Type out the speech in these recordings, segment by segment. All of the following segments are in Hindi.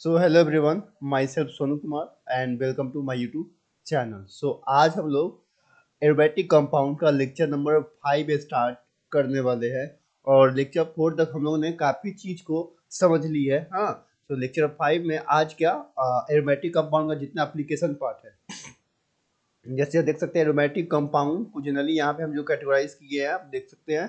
So hello everyone, myself Sonu Kumar and welcome to my YouTube channel. आज हम लोग एरोमेटिक कंपाउंड का लेक्चर नंबर 5 स्टार्ट करने वाले हैं और लेक्चर 4 तक हम लोगों ने काफ़ी चीज़ को समझ ली है। हाँ, तो लेक्चर 5 में आज क्या एरोमेटिक कंपाउंड का जितना एप्लीकेशन पार्ट है, जैसे आप देख सकते हैं एरोमेटिक कंपाउंड को जनरली यहाँ पे हम जो कैटेगराइज किए हैं आप देख सकते हैं।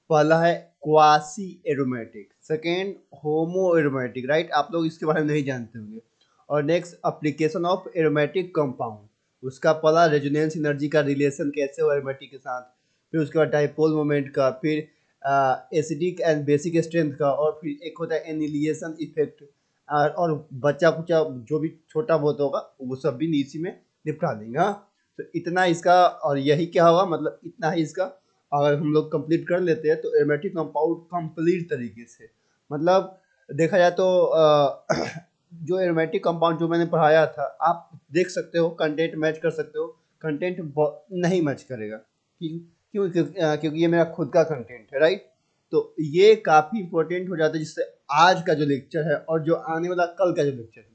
पहला है क्वासी एरोमेटिक, सेकेंड होमो एरोमेटिक, राइट, आप लोग इसके बारे में नहीं जानते होंगे। और next application of aromatic compound, उसका पहला रेजोनेंस एनर्जी का रिलेशन कैसे हो एरोमेटिक के साथ, फिर उसके बाद डाइपोल मोमेंट का, फिर एसिडिक एंड बेसिक स्ट्रेंथ का, और फिर एक होता है एनिलिएशन इफेक्ट, और बच्चा कुचा जो भी छोटा बहुत होगा वो सब भी इसी में निपटा देंगे। हाँ, तो इतना इसका, और यही क्या होगा मतलब इतना ही इसका अगर हम लोग कंप्लीट कर लेते हैं तो एरोमेटिक कंपाउंड कंप्लीट तरीके से, मतलब देखा जाए तो जो एरोमेटिक कंपाउंड जो मैंने पढ़ाया था आप देख सकते हो, कंटेंट मैच कर सकते हो, कंटेंट नहीं मैच करेगा। क्योंकि ये मेरा खुद का कंटेंट है, राइट। तो ये काफ़ी इंपॉर्टेंट हो जाता है, जिससे आज का जो लेक्चर है और जो आने वाला कल का जो लेक्चर है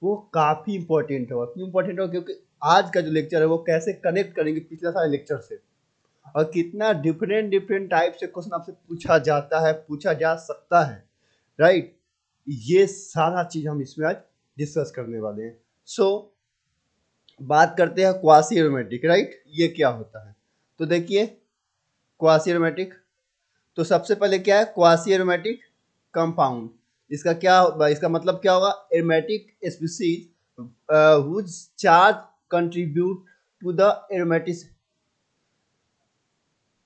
वो काफ़ी इंपॉर्टेंट होगा। क्यों इंपॉर्टेंट होगा? क्योंकि आज का जो लेक्चर है वो कैसे कनेक्ट करेंगे पिछले सारे लेक्चर से, और कितना डिफरेंट डिफरेंट टाइप से क्वेश्चन आपसे पूछा जाता है, पूछा जा सकता है, राइट। ये सारा चीज़ हम इसमें आज डिस्कस करने वाले हैं। बात करते हैं क्वासी एरोमेटिक, राइट, ये क्या होता है। तो देखिए क्वासी एरोमेटिक, तो सबसे पहले क्या है क्वासी एरोमेटिक कंपाउंड। इसका मतलब क्या होगा? Aromatic species whose charge contribute to the aromatic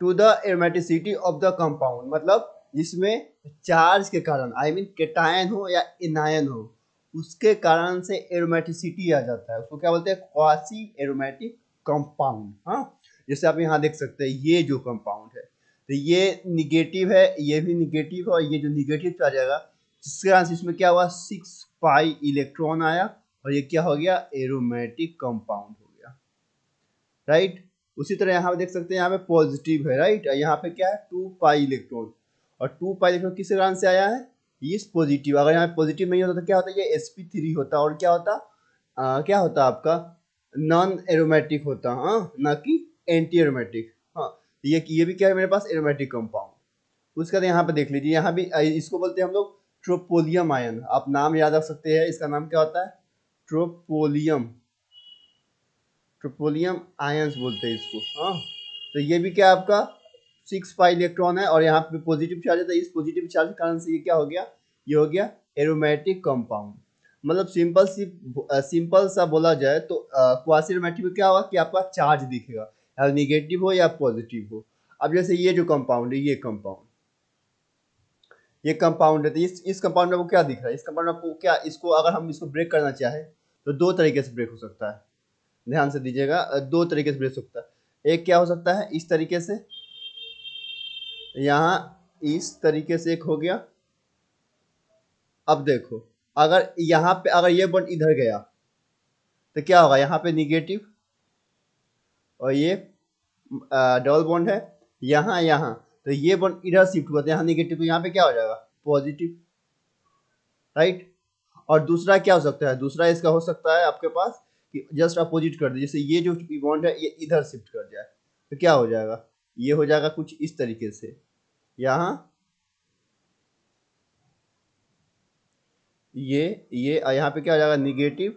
aromaticity of the compound, मतलब जिसमें चार्ज के कारण आई मीन केटायन हो या इनायन हो उसके कारण से एरोमेटिसिटी आ जाता है, उसको क्या बोलते हैं? Quasi aromatic compound. हाँ, जैसे आप यहाँ देख सकते हैं ये जो कंपाउंड है तो ये निगेटिव है, ये भी निगेटिव है, और ये जो निगेटिव आ जाएगा जिसके कारण से इसमें क्या हुआ 6 पाई इलेक्ट्रॉन आया और ये क्या हो गया? एरोमेटिक कंपाउंड हो गया, राइट। उसी तरह यहाँ पे देख सकते हैं यहाँ पे पॉजिटिव है, राइट, यहाँ पे क्या है 2 पाई इलेक्ट्रॉन, और 2 पाई इलेक्ट्रॉन किस कारण से आया है? ये पॉजिटिव। अगर यहाँ पे पॉजिटिव नहीं होता तो क्या होता? ये sp3 होता, और क्या होता? क्या होता आपका? नॉन एरोमेटिक होता, हाँ, ना कि एंटी एरोमेटिक। हाँ, ये भी क्या है मेरे पास? Aromatic compound. उसके बाद यहाँ पे देख लीजिए, यहाँ भी इसको बोलते हैं हम लोग ट्रोपोलियम आयन। आप नाम याद रख सकते हैं, इसका नाम क्या होता है? ट्रोपोलियम, ट्रोपोलियम आयंस बोलते हैं इसको। हाँ, तो ये भी क्या आपका 6 पाई इलेक्ट्रॉन है, और यहाँ पे पॉजिटिव चार्ज है, तो इस पॉजिटिव चार्ज के कारण से ये क्या हो गया? ये हो गया एरोमेटिक कंपाउंड। मतलब सिंपल सा बोला जाए तो क्वासी एरोमेटिक में क्या होगा कि आपका चार्ज दिखेगा, या निगेटिव हो या पॉजिटिव हो। अब जैसे ये जो कंपाउंड है, ये कंपाउंड है, तो इस कंपाउंड में आपको क्या दिख रहा है? इस कंपाउंड में आपको क्या, इसको अगर हम इसको ब्रेक करना चाहें तो दो तरीके से ब्रेक हो सकता है। ध्यान से दीजिएगा, दो तरीके से ब्रेक हो सकता है। एक क्या हो सकता है? इस तरीके से, यहाँ इस तरीके से एक हो गया। अब देखो, अगर यहाँ पे अगर ये बॉन्ड इधर गया तो क्या होगा? यहाँ पे निगेटिव, और ये डबल बॉन्ड है यहाँ यहाँ, तो ये बॉन्ड इधर शिफ्ट हुआ तो यहाँ निगेटिव, तो यहाँ पे क्या हो जाएगा? Positive, right. और दूसरा क्या हो सकता है? दूसरा इसका हो सकता है आपके पास कि जस्ट अपोजिट कर दे, जैसे ये जो बॉन्ड है ये इधर शिफ्ट कर जाए तो क्या हो जाएगा? ये हो जाएगा कुछ इस तरीके से, यहाँ ये और यहाँ पे क्या हो जाएगा? निगेटिव,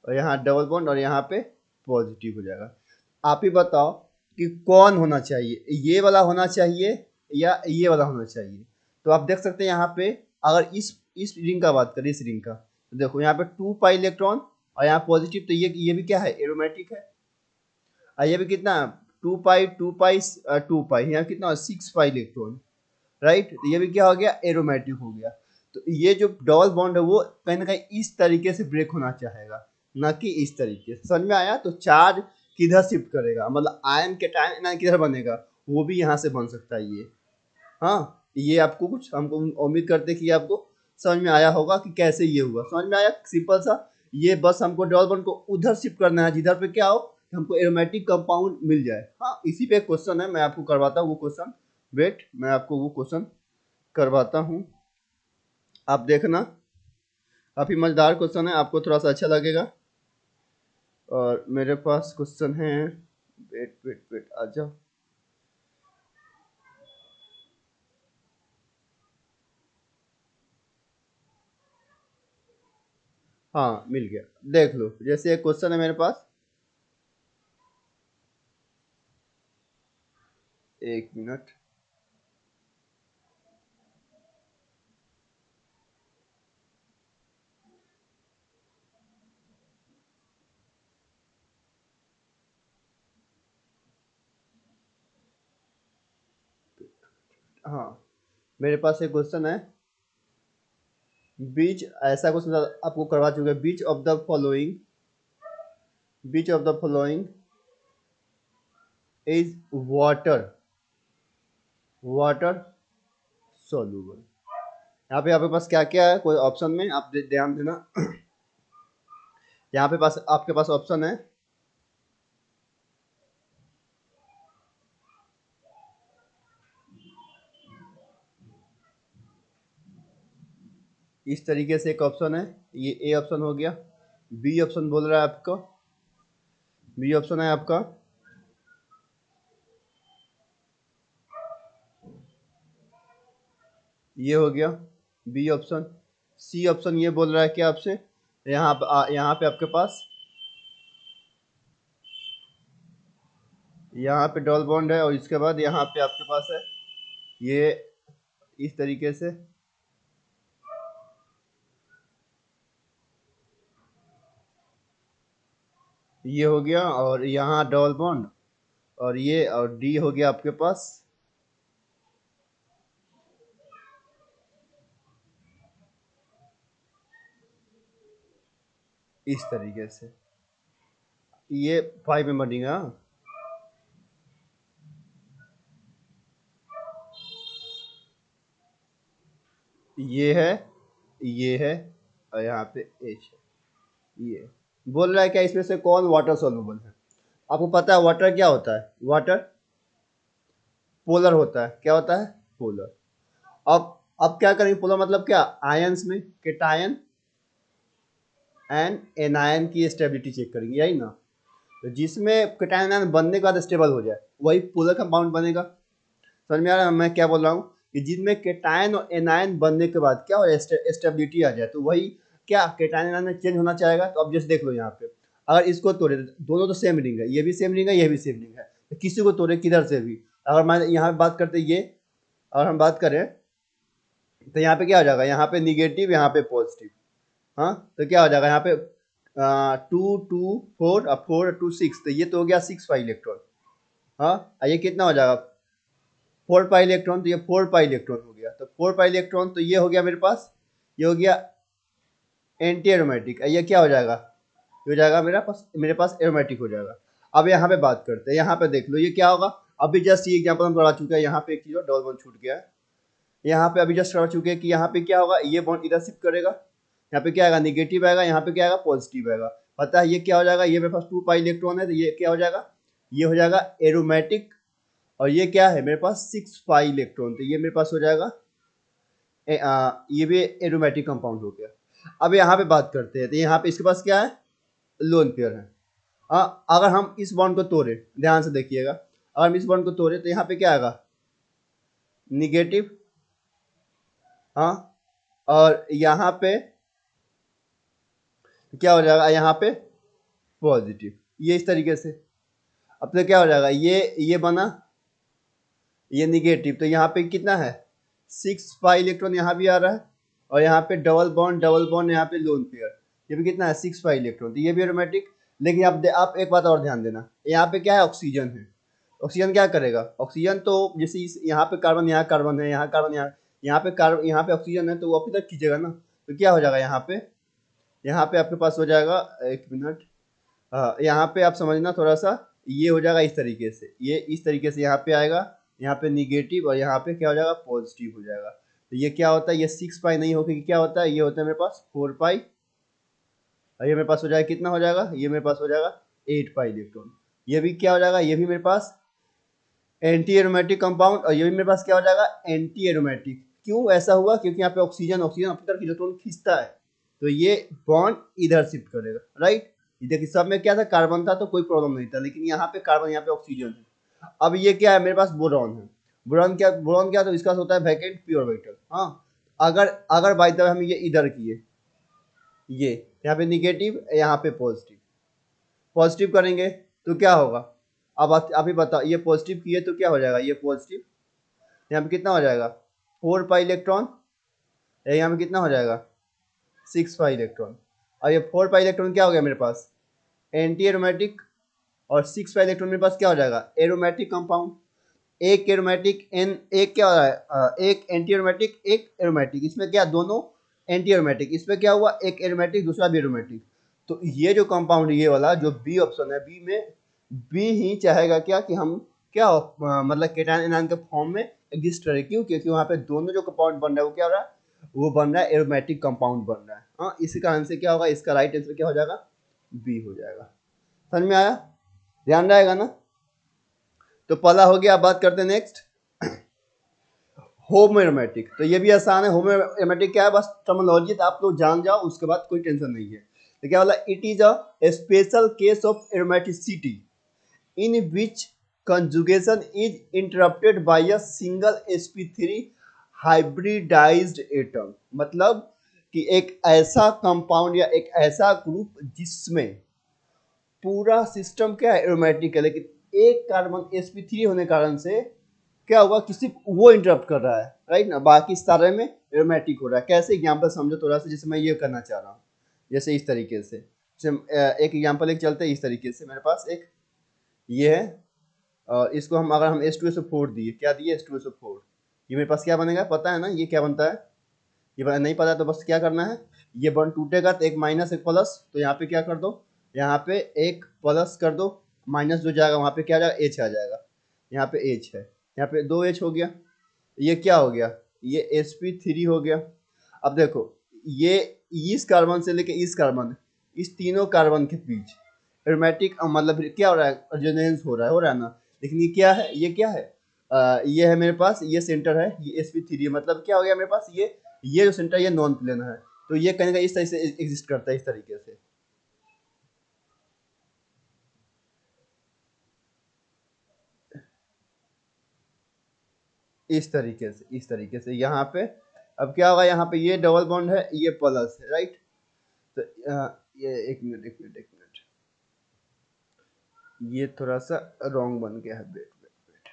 और यहाँ डबल बॉन्ड, और यहाँ पे पॉजिटिव हो जाएगा। आप ही बताओ कि कौन होना चाहिए, ये वाला होना चाहिए या ये वाला होना चाहिए? तो आप देख सकते हैं यहाँ पे, अगर इस रिंग का बात करें, इस रिंग का, तो देखो यहाँ पे 2 पाई इलेक्ट्रॉन और यहाँ पॉजिटिव, तो ये भी क्या है? एरोमेटिक है। और ये भी कितना? 2 पाई 2 पाई 2 पाई, यहाँ कितना? 6 पाई इलेक्ट्रॉन, राइट। तो ये भी क्या हो गया? एरोमेटिक हो गया। तो ये जो डबल बॉन्ड है वो कहीं ना कहीं इस तरीके से ब्रेक होना चाहेगा, ना कि इस तरीके से। समझ में आया? तो चार्ज किधर शिफ्ट करेगा, मतलब आयन के टाइम ना किधर बनेगा, वो भी यहाँ से बन सकता है ये। हाँ, ये आपको कुछ, हमको उम्मीद करते कि आपको समझ में आया होगा कि कैसे ये हुआ। समझ में आया? सिंपल सा, ये बस हमको डबल बॉन्ड को उधर शिफ्ट करना है जिधर पे क्या हो कि हमको एरोमेटिक कंपाउंड मिल जाए। हाँ, इसी पे क्वेश्चन है, मैं आपको करवाता हूँ वो क्वेश्चन। वेट, मैं आपको वो क्वेश्चन करवाता हूँ, आप देखना। काफ़ी मज़ेदार क्वेश्चन है, आपको थोड़ा सा अच्छा लगेगा। और मेरे पास क्वेश्चन है, वेट वेट वेट आ जाओ। हाँ मिल गया, देख लो। जैसे एक क्वेश्चन है मेरे पास, एक मिनट। हाँ मेरे पास एक क्वेश्चन है, बीच, ऐसा क्वेश्चन आपको करवा चुके हैं, which of the following, which of the following is water, water soluble. यहाँ पे आपके पास क्या क्या है, कोई ऑप्शन में आप ध्यान देना। यहाँ पे पास आपके पास ऑप्शन है, इस तरीके से एक ऑप्शन है, ये ए ऑप्शन हो गया। बी ऑप्शन बोल रहा है आपको, बी ऑप्शन है आपका, ये हो गया बी ऑप्शन। सी ऑप्शन ये बोल रहा है कि आपसे, यहाँ पे आपके पास, यहाँ पे डबल बॉन्ड है, और इसके बाद यहाँ पे आपके पास है ये, इस तरीके से, ये हो गया, और यहाँ डबल बॉन्ड, और ये, और डी हो गया आपके पास इस तरीके से, ये 5 में बनेगा। ये है, ये है, और यहाँ पे एच है। ये बोल रहा है क्या इसमें से कौन वाटर सोल्यूबल है। आपको पता है वाटर क्या होता है, वाटर पोलर होता है। क्या होता है, पोलर। अब क्या करेंगे, पोलर मतलब क्या, आयंस में केटायन एंड एनायन की स्टेबिलिटी चेक करेंगे, यही ना। तो जिसमें केटायन आयन बनने के बाद स्टेबल हो जाए वही पोलर कंपाउंड बनेगा। समझ में आ रहा है मैं क्या बोल रहा हूँ, कि जिनमें केटायन और एनायन बनने के बाद क्या हो जाए, स्टेबिलिटी आ जाए, तो वही क्या केटायन एनायन में चेंज होना चाहेगा। तो अब जैसे देख लो यहाँ पे, अगर इसको तोड़े, दोनों तो सेम रिंग है, ये भी सेम रिंग है, ये भी सेम रिंग है, तो किसी को तोड़े किधर से भी, अगर मैं यहाँ पे बात करते ये, अगर हम बात करें तो यहाँ पे क्या हो जाएगा, यहाँ पे निगेटिव, यहाँ पे पॉजिटिव। हाँ तो क्या हो जाएगा यहाँ पे, 2 2 4 और 4 2 6, तो ये तो हो गया 6 पाई इलेक्ट्रॉन। हाँ और ये कितना हो जाएगा, 4 पाई इलेक्ट्रॉन, तो ये 4 पाई इलेक्ट्रॉन हो गया। तो 4 पाई इलेक्ट्रॉन, तो ये हो गया मेरे पास, ये हो गया एंटी एरोमेटिक। ये क्या हो जाएगा, ये हो जाएगा मेरे पास एरोमेटिक हो जाएगा। अब यहाँ पे बात करते हैं, यहाँ पे देख लो ये क्या होगा। अभी जस्ट ये एग्जाम्पल हम करवा चुके हैं, यहाँ पे एक चीज डबल बॉन्ड छूट गया है। यहाँ पे अभी जस्ट करवा चुके हैं कि यहाँ पे क्या होगा, ये बॉन्ड इधर शिफ्ट करेगा, यहाँ पे क्या आएगा, निगेटिव आएगा, यहाँ पे क्या आएगा, पॉजिटिव आएगा। पता है ये क्या हो जाएगा, ये मेरे पास 2 पाई इलेक्ट्रॉन है, तो ये क्या हो जाएगा, ये हो जाएगा एरोमेटिक। और ये क्या है मेरे पास, 6 पाई इलेक्ट्रॉन, तो ये मेरे पास हो जाएगा ये भी एरोमेटिक कंपाउंड हो गया। अब यहाँ पे बात करते हैं, तो यहाँ पे इसके पास क्या है, लोन पेयर है। अगर हम इस बॉन्ड को तोड़े, ध्यान से देखिएगा, अगर हम इस बॉन्ड को तोड़े तो यहाँ पे क्या आएगा, निगेटिव। हाँ और यहाँ पे क्या हो जाएगा, यहाँ पे पॉजिटिव, ये इस तरीके से। अब तो क्या हो जाएगा, ये बना, ये निगेटिव, तो यहाँ पे कितना है, 6 पाई इलेक्ट्रॉन यहाँ भी आ रहा है, और यहाँ पे डबल बॉन्ड यहाँ पे लोन पेयर, ये भी कितना है, 6 पाई इलेक्ट्रॉन, तो ये भी एरोमेटिक। लेकिन आप एक बात और ध्यान देना, यहाँ पे क्या है, ऑक्सीजन है। ऑक्सीजन क्या करेगा, ऑक्सीजन तो जैसे यहाँ पे कार्बन, यहाँ कार्बन है, यहाँ कार्बन, यहाँ पे कार्बन, यहाँ पे ऑक्सीजन है, तो वो अपनी तक खींचेगा ना। तो क्या हो जाएगा यहाँ पे आपके पास हो जाएगा, एक मिनट, हाँ यहाँ पे आप समझना थोड़ा सा, ये हो जाएगा इस तरीके से, ये इस तरीके से यहाँ पे आएगा, यहाँ पे निगेटिव, और यहाँ पे क्या हो जाएगा, पॉजिटिव हो जाएगा। तो ये क्या होता है, ये 6 पाई नहीं होकर क्या होता है, ये होता है मेरे पास 4 पाई, और ये मेरे पास हो जाएगा कितना हो जाएगा, ये मेरे पास हो जाएगा 8 पाई इलेक्ट्रॉन। ये भी क्या हो जाएगा, ये भी मेरे पास एंटी एरोमेटिक कंपाउंड, और ये भी मेरे पास क्या हो जाएगा, एंटी एरोमेटिक। क्यों ऐसा हुआ, क्योंकि यहाँ पे ऑक्सीजन ऑक्सीजन अपनी तरफ इलेक्ट्रॉन खींचता है, तो ये बॉन्ड इधर शिफ्ट करेगा, राइट। देखिए सब में क्या था, कार्बन था तो कोई प्रॉब्लम नहीं था, लेकिन यहाँ पे कार्बन, यहाँ पे ऑक्सीजन है। अब ये क्या है, मेरे पास बोरॉन है। बोरॉन क्या तो इसका होता है वैकेंट पी ऑर्बिटल। हाँ, अगर अगर बाई द वे हम ये इधर किए, ये यहाँ पे निगेटिव, यहाँ पे पॉजिटिव, पॉजिटिव करेंगे तो क्या होगा। अब अभी बताओ, ये पॉजिटिव किए तो क्या हो जाएगा, ये पॉजिटिव, यहाँ पे कितना हो जाएगा 4 पाई इलेक्ट्रॉन, यहाँ पे कितना हो जाएगा 6 पाई इलेक्ट्रॉन। और ये 4 पाई इलेक्ट्रॉन क्या हो गया मेरे पास, एंटी एरोमेटिक। और 6 पाई इलेक्ट्रॉन मेरे पास क्या हो जाएगा, एरोमेटिक कंपाउंड। एक एरोमेटिक एन, एक क्या हो रहा है एक एंटी एरोमेटिक एक एरोमेटिक, इसमें क्या दोनों एंटी एरोमेटिक, इसमें क्या हुआ एक एरोमेटिक दूसरा भी एरोमेटिक। तो ये जो कंपाउंड, ये वाला जो बी ऑप्शन है, बी में बी ही चाहेगा क्या कि हम क्या मतलब केटायन एनायन के फॉर्म में एग्जिस्ट करें। क्यों, क्योंकि वहाँ पे दोनों जो कंपाउंड बन रहा है वो क्या हो रहा है, वो बन रहा है एरोमेटिक कंपाउंड बन रहा है। हाँ, इसी कारण से क्या होगा, इसका राइट आंसर क्या हो जाएगा, बी हो जाएगा। समझ में आया, ध्यान रहेगा ना। तो पहला हो गया, अब बात करते हैं नेक्स्ट होमोएरोमेटिक। तो ये भी आसान है। होमोएरोमेटिक क्या है, बस टर्मिनोलॉजी तो आप लोग जान जाओ, उसके बाद कोई टेंशन नहीं है। तो क्या बोला, it is a special case of aromaticity in which conjugation is interrupted by a single sp3 hybridized atom। मतलब कि एक ऐसा कंपाउंड या एक ऐसा ग्रुप जिसमें पूरा सिस्टम क्या है, एरोमेटिक है, लेकिन एक कार्बन sp3 होने कारण से क्या हुआ कि सिर्फ वो इंटरप्ट कर रहा है, राइट ना, बाकी सारे में एरोमेटिक हो रहा है। कैसे एग्जांपल समझो थोड़ा सा, जैसे मैं ये करना चाह रहा हूँ, जैसे इस तरीके से। एक एग्जांपल एक चलते हैं इस तरीके से, मेरे पास एक ये है, और इसको हम अगर हम H2SO4 दिए, क्या दिए H2SO4, ये मेरे पास क्या बनेगा पता है ना, ये क्या बनता है, ये नहीं पता तो बस क्या करना है, ये बॉन्ड टूटेगा तो एक माइनस एक प्लस, तो यहाँ पे क्या कर दो, यहाँ पे एक प्लस कर दो, माइनस जो जाएगा वहाँ पे क्या आ जाएगा, एच आ जाएगा, यहाँ पे एच है, यहाँ पे 2 H हो गया। ये क्या हो गया, ये sp3 हो गया। अब देखो, ये इस कार्बन से लेके इस कार्बन, इस तीनों कार्बन के बीच एरोमेटिक मतलब क्या हो रहा है, रेजोनेंस हो रहा है ना। लेकिन ये क्या है, ये क्या है, ये है मेरे पास, ये सेंटर है, ये sp3 मतलब क्या हो गया मेरे पास, ये जो सेंटर, ये नॉन प्लेन है, तो ये कहीं ना कहीं इस तरह से एग्जिस्ट करता है, इस तरीके से, इस तरीके से यहाँ पे। अब क्या होगा, यहाँ पे ये डबल बॉन्ड है, ये प्लस है, राइट। तो ये एक मिनट, ये थोड़ा सा रॉन्ग बन गया है, वेट वेट वेट,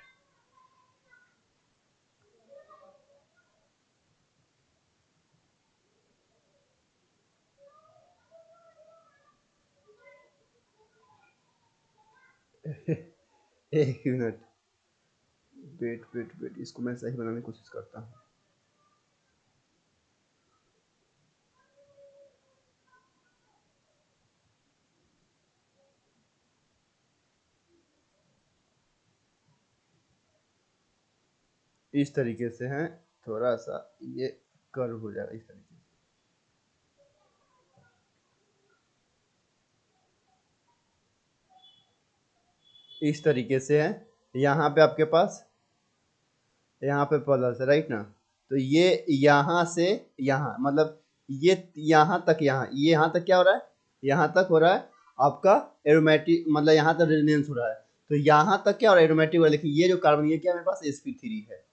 एक मिनट, वेट वेट वेट, इसको मैं सही बनाने की कोशिश करता हूँ। इस तरीके से है, थोड़ा सा ये कर्व हो जाएगा इस तरीके से, इस तरीके से है। यहाँ पे आपके पास, यहाँ पे प्लस है, राइट ना। तो ये यहाँ से यहाँ, मतलब ये यहाँ तक, ये यहाँ तक क्या हो रहा है, यहाँ तक हो रहा है आपका एरोमेटिक, मतलब यहाँ तक रेजोनेंस हो रहा है। तो यहाँ तक क्या हो रहा है, एरोमेटिक हो रहा है। लेकिन ये जो कार्बन, ये क्या मेरे पास sp3 है,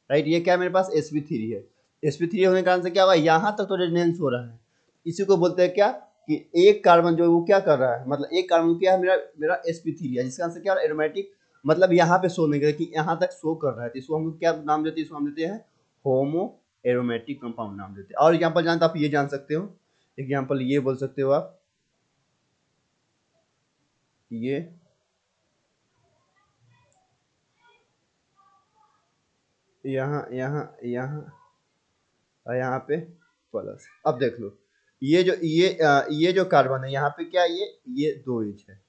राइट, ये क्या मेरे पास sp3 है। sp3 होने के कारण से क्या होगा, यहाँ तक तो रेजोनेंस हो रहा है। इसी को बोलते हैं क्या, कि एक कार्बन जो है वो क्या कर रहा है, मतलब एक कार्बन क्या है, मेरा मेरा sp3 है, जिसका आंसर क्या हो रहा है, एरोमेटिक, मतलब यहाँ पे शो नहीं कर, कि यहाँ तक शो कर रहा है, तो इसको हम क्या नाम देते हैं, इसको हम देते हैं होमो एरोमेटिक कंपाउंड नाम देते हैं। और एग्जाम्पल जानते आप ये जान सकते हो, एग्जाम्पल ये बोल सकते हो आप, ये यहाँ यहाँ यहाँ और यहाँ पे प्लस। अब देख लो, ये जो कार्बन है यहाँ पे क्या है, ये 2 H है,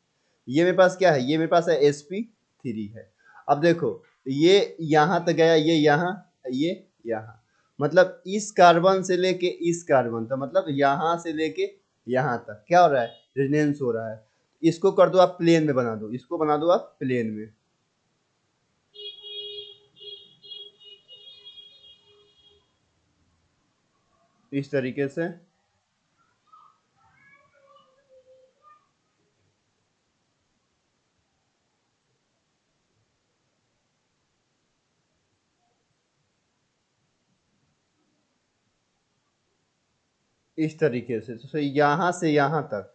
ये मेरे पास क्या है, ये मेरे पास है sp3 है। अब देखो, ये यहाँ तक गया, ये यहाँ, ये यहाँ, मतलब इस कार्बन से लेके इस कार्बन तक, मतलब यहाँ से लेके यहाँ तक क्या हो रहा है, रेजोनेंस हो रहा है। इसको कर दो आप प्लेन में, बना दो, इसको बना दो आप प्लेन में, इस तरीके से। इस तरीके से यहाँ से यहाँ तक,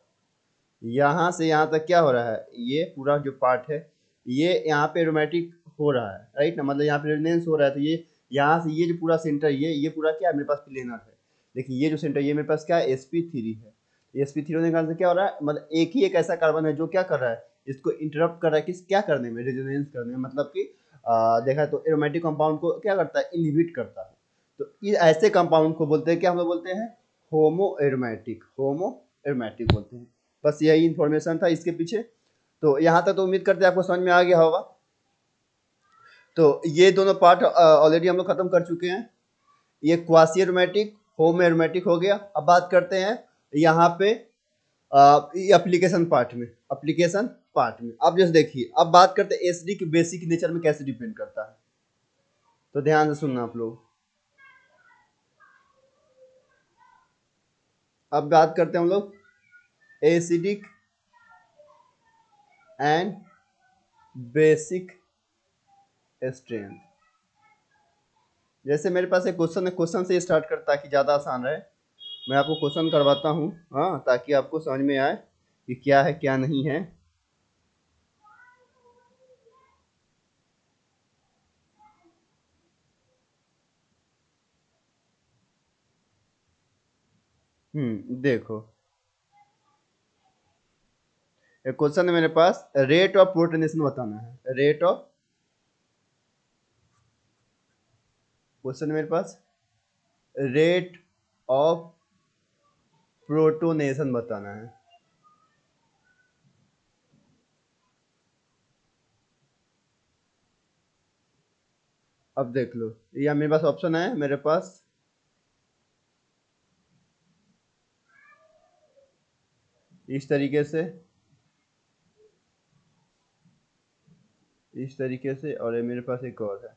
यहाँ से यहाँ तक क्या हो रहा है, ये पूरा जो पार्ट है ये यहाँ पे एरोमेटिक हो रहा है, राइट ना, मतलब यहाँ पे रेजोनेंस हो रहा है, तो ये यहाँ से ये जो पूरा सेंटर ये पूरा क्या है मेरे पास प्लेनर है, लेकिन ये जो सेंटर ये मेरे पास क्या है sp3 है। sp3 होने के कारण से क्या हो रहा है, मतलब एक ही एक ऐसा कार्बन है जो क्या कर रहा है, इसको इंटरप्ट कर रहा है, किस क्या करने में, रेजोनेंस करने में, मतलब कि देखा तो एरोमेटिक कंपाउंड को क्या करता है, इनहिबिट करता है। तो ये ऐसे कंपाउंड को बोलते हैं, क्या हम लोग बोलते हैं, होमो एरोमेटिक, होमो एरोमेटिक बोलते हैं। बस यही इन्फॉर्मेशन था इसके पीछे। तो यहाँ तक तो उम्मीद करते हैं आपको समझ में आ गया होगा। तो ये दोनों पार्ट ऑलरेडी हम लोग खत्म कर चुके हैं। ये क्वासी एरोमेटिक, होम एरोमेटिक हो गया। अब बात करते हैं यहाँ पे एप्लीकेशन पार्ट में, एप्लीकेशन पार्ट में। अब जैसे देखिए, अब बात करते हैं एसिडिक की बेसिक नेचर में कैसे डिपेंड करता है, तो ध्यान से सुनना आप लोग। अब बात करते हैं हम लोग एसिडिक एंड बेसिक स्ट्रेंथ। जैसे मेरे पास एक क्वेश्चन है, क्वेश्चन से स्टार्ट करता है कि ज़्यादा आसान रहे। मैं आपको क्वेश्चन करवाता हूँ, हाँ, ताकि आपको समझ में आए कि क्या है क्या नहीं है। देखो, एक क्वेश्चन है मेरे पास, रेट ऑफ प्रोटोनेशन बताना है, रेट ऑफ, क्वेश्चन है मेरे पास रेट ऑफ प्रोटोनेशन बताना है। अब देख लो, ये मेरे पास ऑप्शन है, मेरे पास इस तरीके से, इस तरीके से, और ये मेरे पास एक और है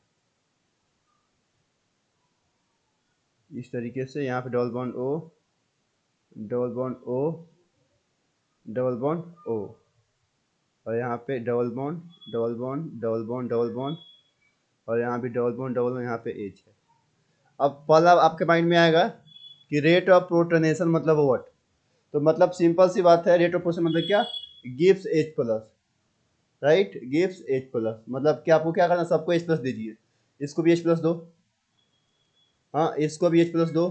इस तरीके से। यहाँ पे double bond O, double bond O, double bond O, और यहाँ पे double bond, double bond, double bond, double bond, और यहाँ भी डबल बॉन्ड, डबल बॉन्ड, यहाँ पे एच है। अब पहला आपके माइंड में आएगा कि रेट ऑफ प्रोटोनेशन मतलब व्हाट। तो मतलब सिंपल सी बात है, रेट ऑफ प्रोटोनेशन मतलब क्या, gives H plus, right, gives H plus, मतलब कि आपको क्या करना, सबको एच प्लस दीजिए, इसको भी एच प्लस दो, हाँ, इसको भी एच प्लस दो,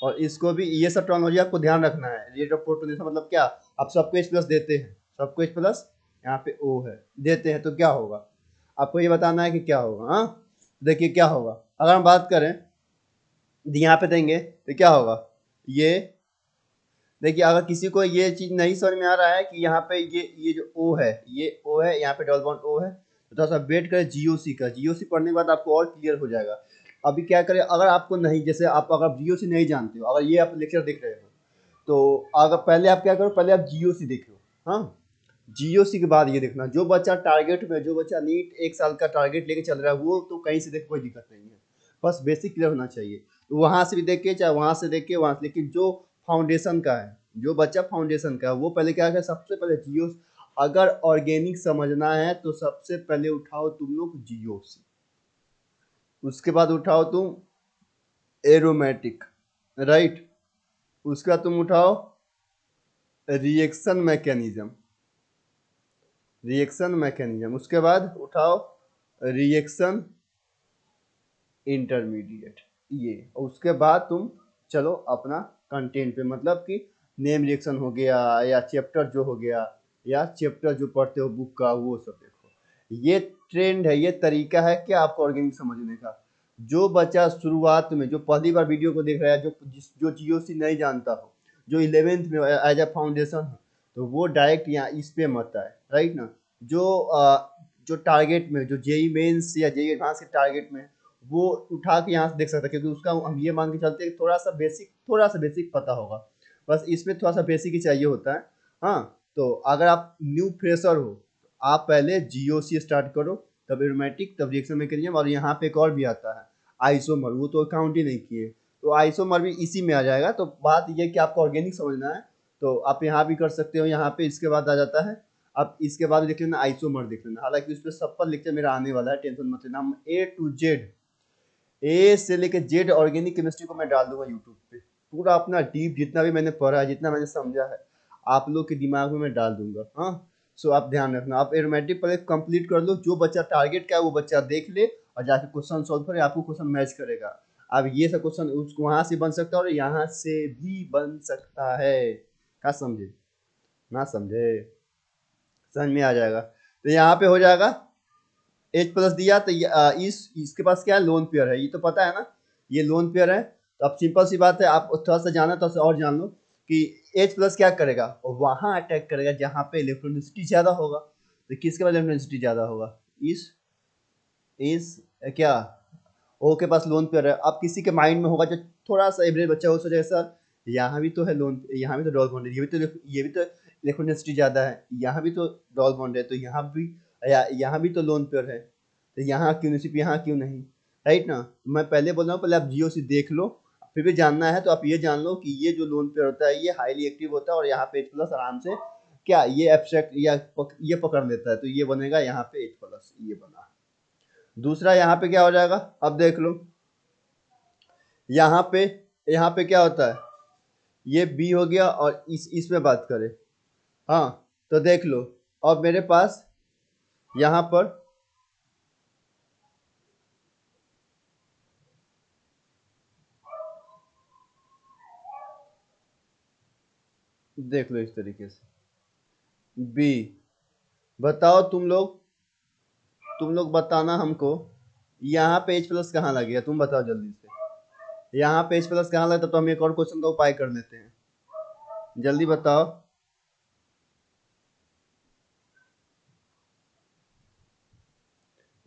और इसको भी। ये सब टर्मिनोलॉजी आपको ध्यान रखना है। रेट ऑफ प्रोटोनेशन मतलब क्या, आप सबको एच प्लस देते हैं, सबको एच प्लस, यहाँ पे ओ है, देते हैं, तो क्या होगा, आपको ये बताना है कि क्या होगा। हाँ, देखिए क्या होगा, अगर हम बात करें यहाँ पे देंगे तो क्या होगा, ये देखिए, अगर किसी को ये चीज नहीं समझ में आ रहा है कि यहाँ पे ये जो ओ है, ये ओ है, यहाँ पे डबल बॉन्ड ओ है, तो थोड़ा सा वेट करें जीओसी का, जीओसी पढ़ने के बाद आपको और क्लियर हो जाएगा। अभी क्या करें, अगर आपको नहीं, जैसे आप अगर जीओसी नहीं जानते हो, अगर ये आप लेक्चर देख रहे हो, तो अगर पहले आप क्या करो, पहले आप जीओसी देखो, हाँ, जीओसी के बाद ये देखना। जो बच्चा टारगेट में, जो बच्चा नीट 1 साल का टारगेट लेके चल रहा है, वो तो कहीं से देख, कोई दिक्कत नहीं है, बस बेसिक क्लियर होना चाहिए। तो वहाँ से भी देख के, चाहे वहाँ से देख के, वहाँ से, लेकिन जो फाउंडेशन का है, जो बच्चा फाउंडेशन का है, वो पहले क्या करे, सबसे पहले जियो, अगर ऑर्गेनिक समझना है तो सबसे पहले उठाओ तुम लोग जीओसी, उसके बाद उठाओ तुम एरोमेटिक, राइट, उसके बाद तुम उठाओ रिएक्शन मैकेनिज्म, रिएक्शन मैकेनिज्म, उसके बाद उठाओ रिएक्शन इंटरमीडिएट, ये, और उसके बाद तुम चलो अपना कंटेंट पे, मतलब कि नेम रिएक्शन हो गया, या चैप्टर जो हो गया, या चैप्टर जो पढ़ते हो बुक का, वो सब देखो। ये ट्रेंड है, ये तरीका है कि आपको ऑर्गेनिक समझने का। जो बच्चा शुरुआत में, जो पहली बार वीडियो को देख रहा है, जो जीओसी नहीं जानता हो, जो 11th में एज अ फाउंडेशन हो, तो वो डायरेक्ट यहाँ इस पे मत आए, राइट ना। जो जो टारगेट में, जो जेई मेंस या जेई एडवांस के टारगेट में, वो उठा के यहाँ से देख सकता है, क्योंकि उसका हम ये मान के चलते हैं थोड़ा सा बेसिक पता होगा, बस इसमें थोड़ा सा बेसिक ही चाहिए होता है। हाँ, तो अगर आप न्यू फ्रेशर हो, आप पहले जीओसी स्टार्ट करो, तब एरोमेटिक, तब रिएक्शन मैकेनिज्म, और यहाँ पे एक और भी आता है आइसोमर, वो तो काउंट ही नहीं किए, तो आइसोमर भी इसी में आ जाएगा। तो बात ये कि आपको ऑर्गेनिक समझना है, तो आप यहाँ भी कर सकते हो, यहाँ पे इसके बाद आ जाता है। अब इसके बाद देख लेना आइसोमर, देख लेना, हालांकि उस पर सब पर लेक्चर मेरा आने वाला है, टेंशन मत लेना। हम A to Z, ए से लेके जेड ऑर्गेनिक केमिस्ट्री को मैं डाल दूंगा यूट्यूब पे, पूरा अपना डीप जितना भी मैंने पढ़ा है, जितना मैंने समझा है, आप लोग के दिमाग में मैं डाल दूंगा। हाँ, सो आप ध्यान रखना, आप एरोमेटिक पहले कंप्लीट कर लो, जो बच्चा टारगेट क्या है वो बच्चा देख ले और जाके क्वेश्चन सॉल्व करे, आपको क्वेश्चन मैच करेगा। अब ये सब क्वेश्चन उसको वहां से बन सकता है और यहाँ से भी बन सकता है। क्या समझे? ना समझे? समझ में आ जाएगा। तो यहाँ पे हो जाएगा एच प्लस दिया तो इसके पास क्या है, लोन पेयर है, ये तो पता है ना, ये लोन पेयर है। तो अब सिंपल सी बात है, आप थोड़ा सा जाना थोड़ा सा और जान लो कि एच प्लस क्या करेगा, वहां अटैक करेगा जहां पे इलेक्ट्रोनिसिटी ज्यादा होगा। तो किसके पास इलेक्ट्रोनिसिटी ज्यादा होगा? इस क्या ओ के पास लोन पेयर है। अब किसी के माइंड में होगा जो थोड़ा सा एवरेज बच्चा हो, सोचेगा सर यहाँ भी तो है लोन, यहाँ भी तो डबल बॉन्ड है, ये भी तो इलेक्ट्रोनिसिटी ज्यादा है, यहाँ भी तो डबल बॉन्ड है, तो यहाँ भी तो लोन पेयर है, तो यहाँ क्यों नहीं, सिर्फ यहाँ क्यों नहीं? राइट ना? मैं पहले बोल रहा हूँ, पहले आप जियो से देख लो, फिर भी जानना है तो आप ये जान लो कि ये जो लोन पेयर होता है ये हाईली एक्टिव होता है, और यहाँ पे एच प्लस आराम से क्या ये एब्स्ट्रैक्ट या ये पकड़ लेता है, तो ये बनेगा यहाँ पे एच प्लस, ये बना। दूसरा यहाँ पे क्या हो जाएगा, अब देख लो, यहाँ पे क्या होता है, ये बी हो गया, और इसमें बात करें, हाँ, तो देख लो, अब मेरे पास यहाँ पर देख लो इस तरीके से बी। बताओ तुम लोग बताना हमको, यहाँ पे एच प्लस कहाँ लगेगा, तुम बताओ जल्दी से, यहाँ पे एच प्लस कहाँ लगता, तो हम एक और क्वेश्चन का उपाय कर लेते हैं, जल्दी बताओ।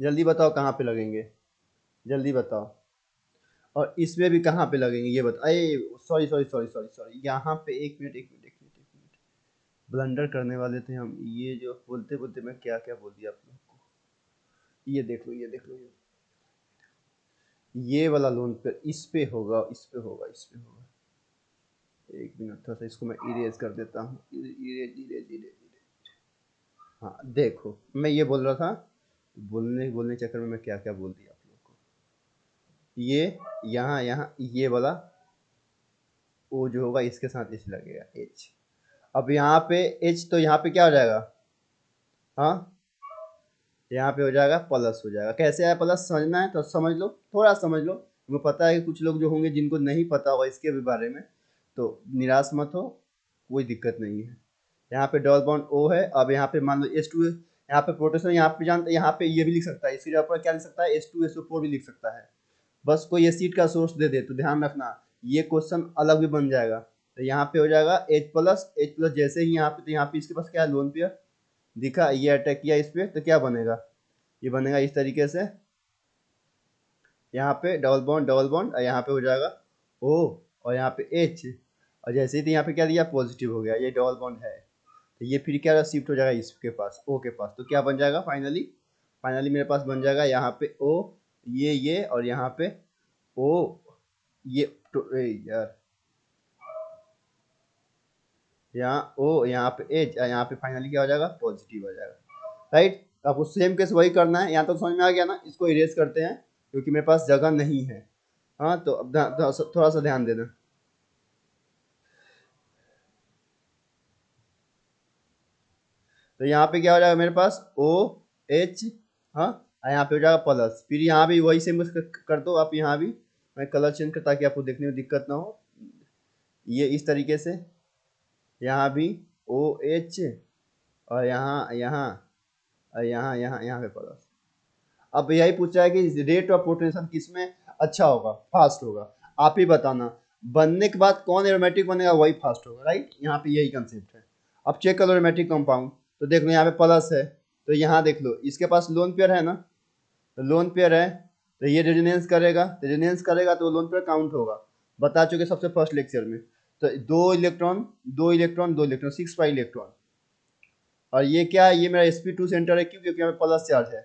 जल्दी बताओ कहाँ पे लगेंगे, जल्दी बताओ। और इसमें भी कहाँ पे लगेंगे ये बता, अरे sorry sorry sorry sorry sorry, यहाँ पे एक मिनट, ब्लंडर करने वाले थे हम, ये जो बोलते बोलते मैं क्या क्या बोल दिया आप लोग को। ये देख लो, ये देख लो, ये वाला लोन पे इस पे होगा, इस पे होगा, इस पे होगा। एक मिनट, थोड़ा सा इसको मैं इरेज कर देता हूँ, इरेज इरेज इरेज। हाँ देखो, मैं ये बोल रहा था, बोलने बोलने चक्कर में मैं क्या क्या बोल दिया आप लोग को। ये यहाँ यहाँ ये वाला ओ जो होगा इसके साथ एच लगेगा, एच। अब यहाँ पे एच, तो यहाँ पे क्या हो जाएगा, हाँ, यहाँ पे हो जाएगा प्लस, हो जाएगा। कैसे आया प्लस, समझना है तो समझ लो, थोड़ा समझ लो। मुझे पता है कि कुछ लोग जो होंगे जिनको नहीं पता होगा इसके भी बारे में, तो निराश मत हो, कोई दिक्कत नहीं है। यहाँ पे डबल बॉन्ड ओ है, अब यहाँ पे मान लो H2, यहाँ पे प्रोटेक्शन, यहाँ पे जानते, यहाँ पे ये भी लिख सकता है, इसके ऊपर क्या लिख सकता है, H2SO4 भी लिख सकता है। बस कोई एसिड का सोर्स दे दे तो ध्यान रखना, ये क्वेश्चन अलग भी बन जाएगा। तो यहाँ पे हो जाएगा H प्लस, जैसे ही यहाँ पे, तो यहाँ पे इसके पास क्या है, लोन पेयर दिखा, ये अटैक किया इस पे, तो क्या बनेगा, ये बनेगा इस तरीके से, यहाँ पे डबल बॉन्ड, और यहाँ पे हो जाएगा ओ, और यहाँ पे एच, और जैसे ही तो यहाँ पे क्या दिया, पॉजिटिव हो गया, ये डबल बॉन्ड है, तो ये फिर क्या शिफ्ट हो जाएगा इसके पास, ओ के पास, तो क्या बन जाएगा फाइनली, मेरे पास बन जाएगा यहाँ पे ओ, ये और यहाँ पे ओ, ये तो यार, यहाँ ओ, यहाँ पे एच, यहाँ पे फाइनली क्या हो जाएगा, पॉजिटिव हो जाएगा। राइट, आपको सेम केस वही करना है, यहाँ तक समझ में आ गया ना? इसको इरेज करते हैं क्योंकि मेरे पास जगह नहीं है। हाँ, तो अब थोड़ा सा ध्यान देना। तो यहाँ पे क्या हो जाएगा मेरे पास, ओ एच, हाँ, और यहाँ पे हो जाएगा प्लस, फिर यहाँ भी वही सेम कर दो आप, यहाँ भी मैं कलर चेंज कर ताकि आपको देखने में दिक्कत ना हो, ये इस तरीके से, यहाँ भी ओ एच, और यहाँ और यहाँ पे प्लस। अब यही पूछा है कि रेट ऑफ पोटेंशियल किसमें अच्छा होगा, फास्ट होगा, आप ही बताना। बनने के बाद कौन एरोमेटिक बनेगा वही फास्ट होगा, राइट? यहाँ पे यही कंसेप्ट है। अब चेक करो एरोमेटिक कंपाउंड, तो देख लो यहाँ पे प्लस है, तो यहाँ देख लो इसके पास लोन पेयर है ना, तो लोन पेयर है, तो ये रेजोनेंस करेगा, तो लोन पेयर काउंट होगा, बता चुके सबसे फर्स्ट लेक्चर में। तो दो इलेक्ट्रॉन 6 पाई इलेक्ट्रॉन, और ये क्या है, ये मेरा sp2 सेंटर है, क्यों? क्योंकि यहाँ पे प्लस चार्ज है,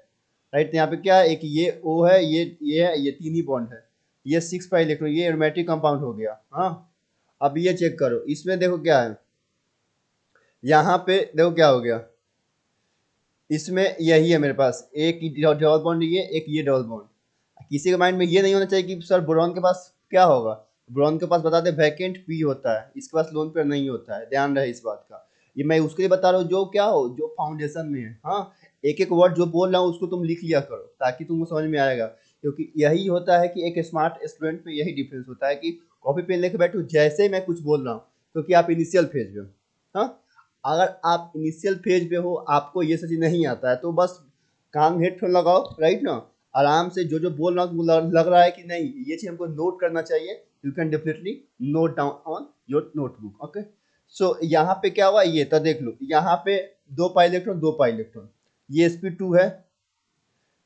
राइट? तो यहाँ पे क्या है, एक ये O है, ये है, ये तीन ही बॉन्ड है, ये 6 पाई इलेक्ट्रॉन, ये एरोमेटिक कंपाउंड हो गया। हाँ, अब ये चेक करो, इसमें देखो क्या है, यहाँ पे देखो क्या हो गया, इसमें यही है मेरे पास, एक डबल बॉन्ड, ये एक ये डबल बॉन्ड। किसी के माइंड में ये नहीं होना चाहिए कि सर बोरॉन के पास क्या होगा, ब्रॉन के पास बता दे वैकेंट पी होता है, इसके पास लोन पेयर नहीं होता है, ध्यान रहे इस बात का। ये मैं उसके लिए बता रहा हूँ जो क्या हो, जो फाउंडेशन में है। हाँ, एक एक वर्ड जो बोल रहा हूँ उसको तुम लिख लिया करो ताकि तुमको समझ में आएगा, क्योंकि यही होता है कि एक स्मार्ट स्टूडेंट में यही डिफरेंस होता है कि कॉपी पेन लेके बैठो जैसे ही मैं कुछ बोल रहा हूँ, क्योंकि आप इनिशियल फेज में हो। हाँ, अगर आप इनिशियल फेज पे हो, आपको ये सब चीज़ नहीं आता है, तो बस कान में हेडफोन लगाओ, राइट ना, आराम से जो जो बोल रहा हूँ तुमको लग रहा है कि नहीं ये चीज़ हमको नोट करना चाहिए, you can definitely note down on your notebook. Okay, so यहाँ पे क्या हुआ, ये तो देख लो, यहाँ पे दो पाई इलेक्ट्रॉन, दो पाई इलेक्ट्रॉन, ये sp2 है,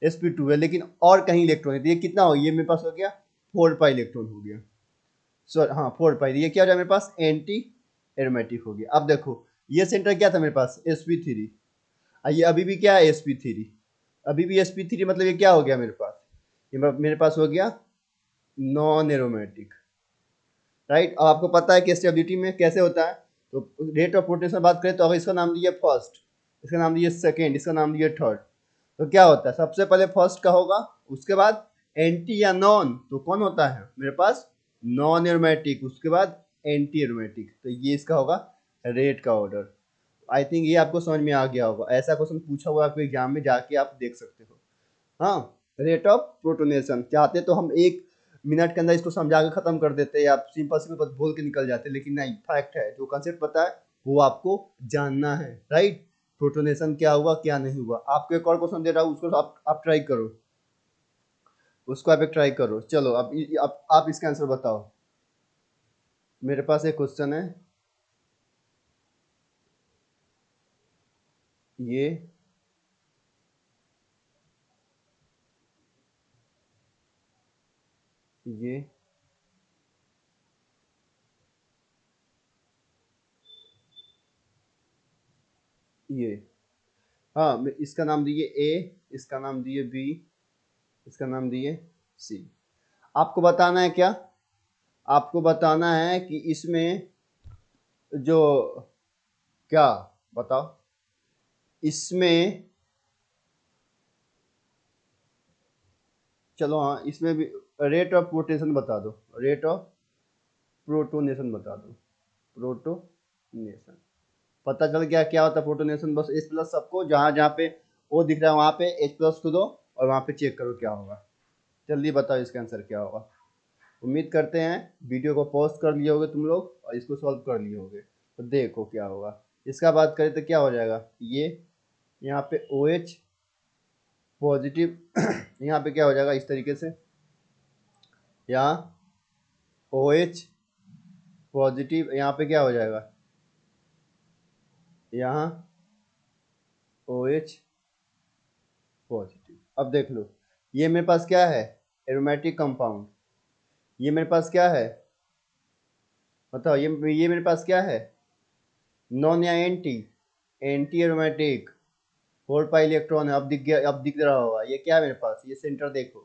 sp2 है, लेकिन और कहीं इलेक्ट्रॉन है, तो ये कितना हो, ये मेरे पास हो गया 4 पाई इलेक्ट्रॉन हो गया। सॉरी, हाँ 4 पाई, ये क्या हो गया मेरे पास, एंटी एरोमेटिक हो गया। अब देखो ये सेंटर क्या था मेरे पास, sp3, ये अभी भी क्या है, sp3, अभी भी sp3, मतलब ये क्या हो गया मेरे पास, ये मेरे पास हो गया नॉन एरोमेटिक, राइट। अब आपको पता है कि स्टेबिलिटी में कैसे होता है, तो रेट ऑफ रोटेशन बात करें तो अगर इसका नाम दिया फर्स्ट, इसका नाम दिया सेकेंड, इसका नाम दिया थर्ड, तो क्या होता है, सबसे पहले फर्स्ट का होगा, उसके बाद एंटी या नॉन, तो कौन होता है मेरे पास, नॉन एरोमेटिक, उसके बाद एंटी एरोमेटिक, तो ये इसका होगा रेट का ऑर्डर। आई थिंक ये आपको समझ में आ गया होगा, ऐसा क्वेश्चन पूछा हुआ आपको एग्जाम में, जाके आप देख सकते हो। हाँ, रेट ऑफ प्रोटोनेशन चाहते तो हम 1 मिनट के अंदर इसको समझा के खत्म कर देते, या सिंपल सिंपल बस बोल के निकल जाते, लेकिन नहीं, फैक्ट है, जो कंसेप्ट पता है वो आपको जानना है, राइट। प्रोटोनेशन क्या हुआ क्या नहीं हुआ। आपको एक और क्वेश्चन दे रहा हूँ, उसको आप ट्राई करो, उसको आप एक ट्राई करो। चलो अब आप इसका आंसर बताओ। मेरे पास एक क्वेश्चन है, ये ये ये हाँ, इसका नाम दिए ए, इसका नाम दिए बी, इसका नाम दिए सी। आपको बताना है क्या, आपको बताना है कि इसमें जो, क्या, बताओ इसमें, चलो हाँ इसमें भी रेट ऑफ प्रोटेशन बता दो, रेट ऑफ प्रोटोनेशन बता दो, प्रोटोनेशन। पता चल गया क्या होता है प्रोटोनेशन, बस H प्लस सबको जहाँ जहाँ पे ओ दिख रहा है वहाँ पे H प्लस को दो, और वहाँ पे चेक करो क्या होगा। जल्दी बताओ इसका आंसर क्या होगा। उम्मीद करते हैं वीडियो को पॉज कर लिए होगे तुम लोग और इसको सॉल्व कर लिए होगे, तो देखो क्या होगा। इसका बात करें तो क्या हो जाएगा, ये यहाँ पे OH पॉजिटिव यहाँ पे क्या हो जाएगा इस तरीके से, यहाँ OH पॉजिटिव, यहाँ पे क्या हो जाएगा, यहाँ OH पॉजिटिव। अब देख लो, ये मेरे पास क्या है, एरोमेटिक कंपाउंड, ये मेरे पास क्या है, बताओ, ये मेरे पास क्या है, नॉन या anti, anti aromatic, 4 pi electron है। अब दिख गया, अब दिख रहा होगा ये क्या है मेरे पास, ये सेंटर देखो,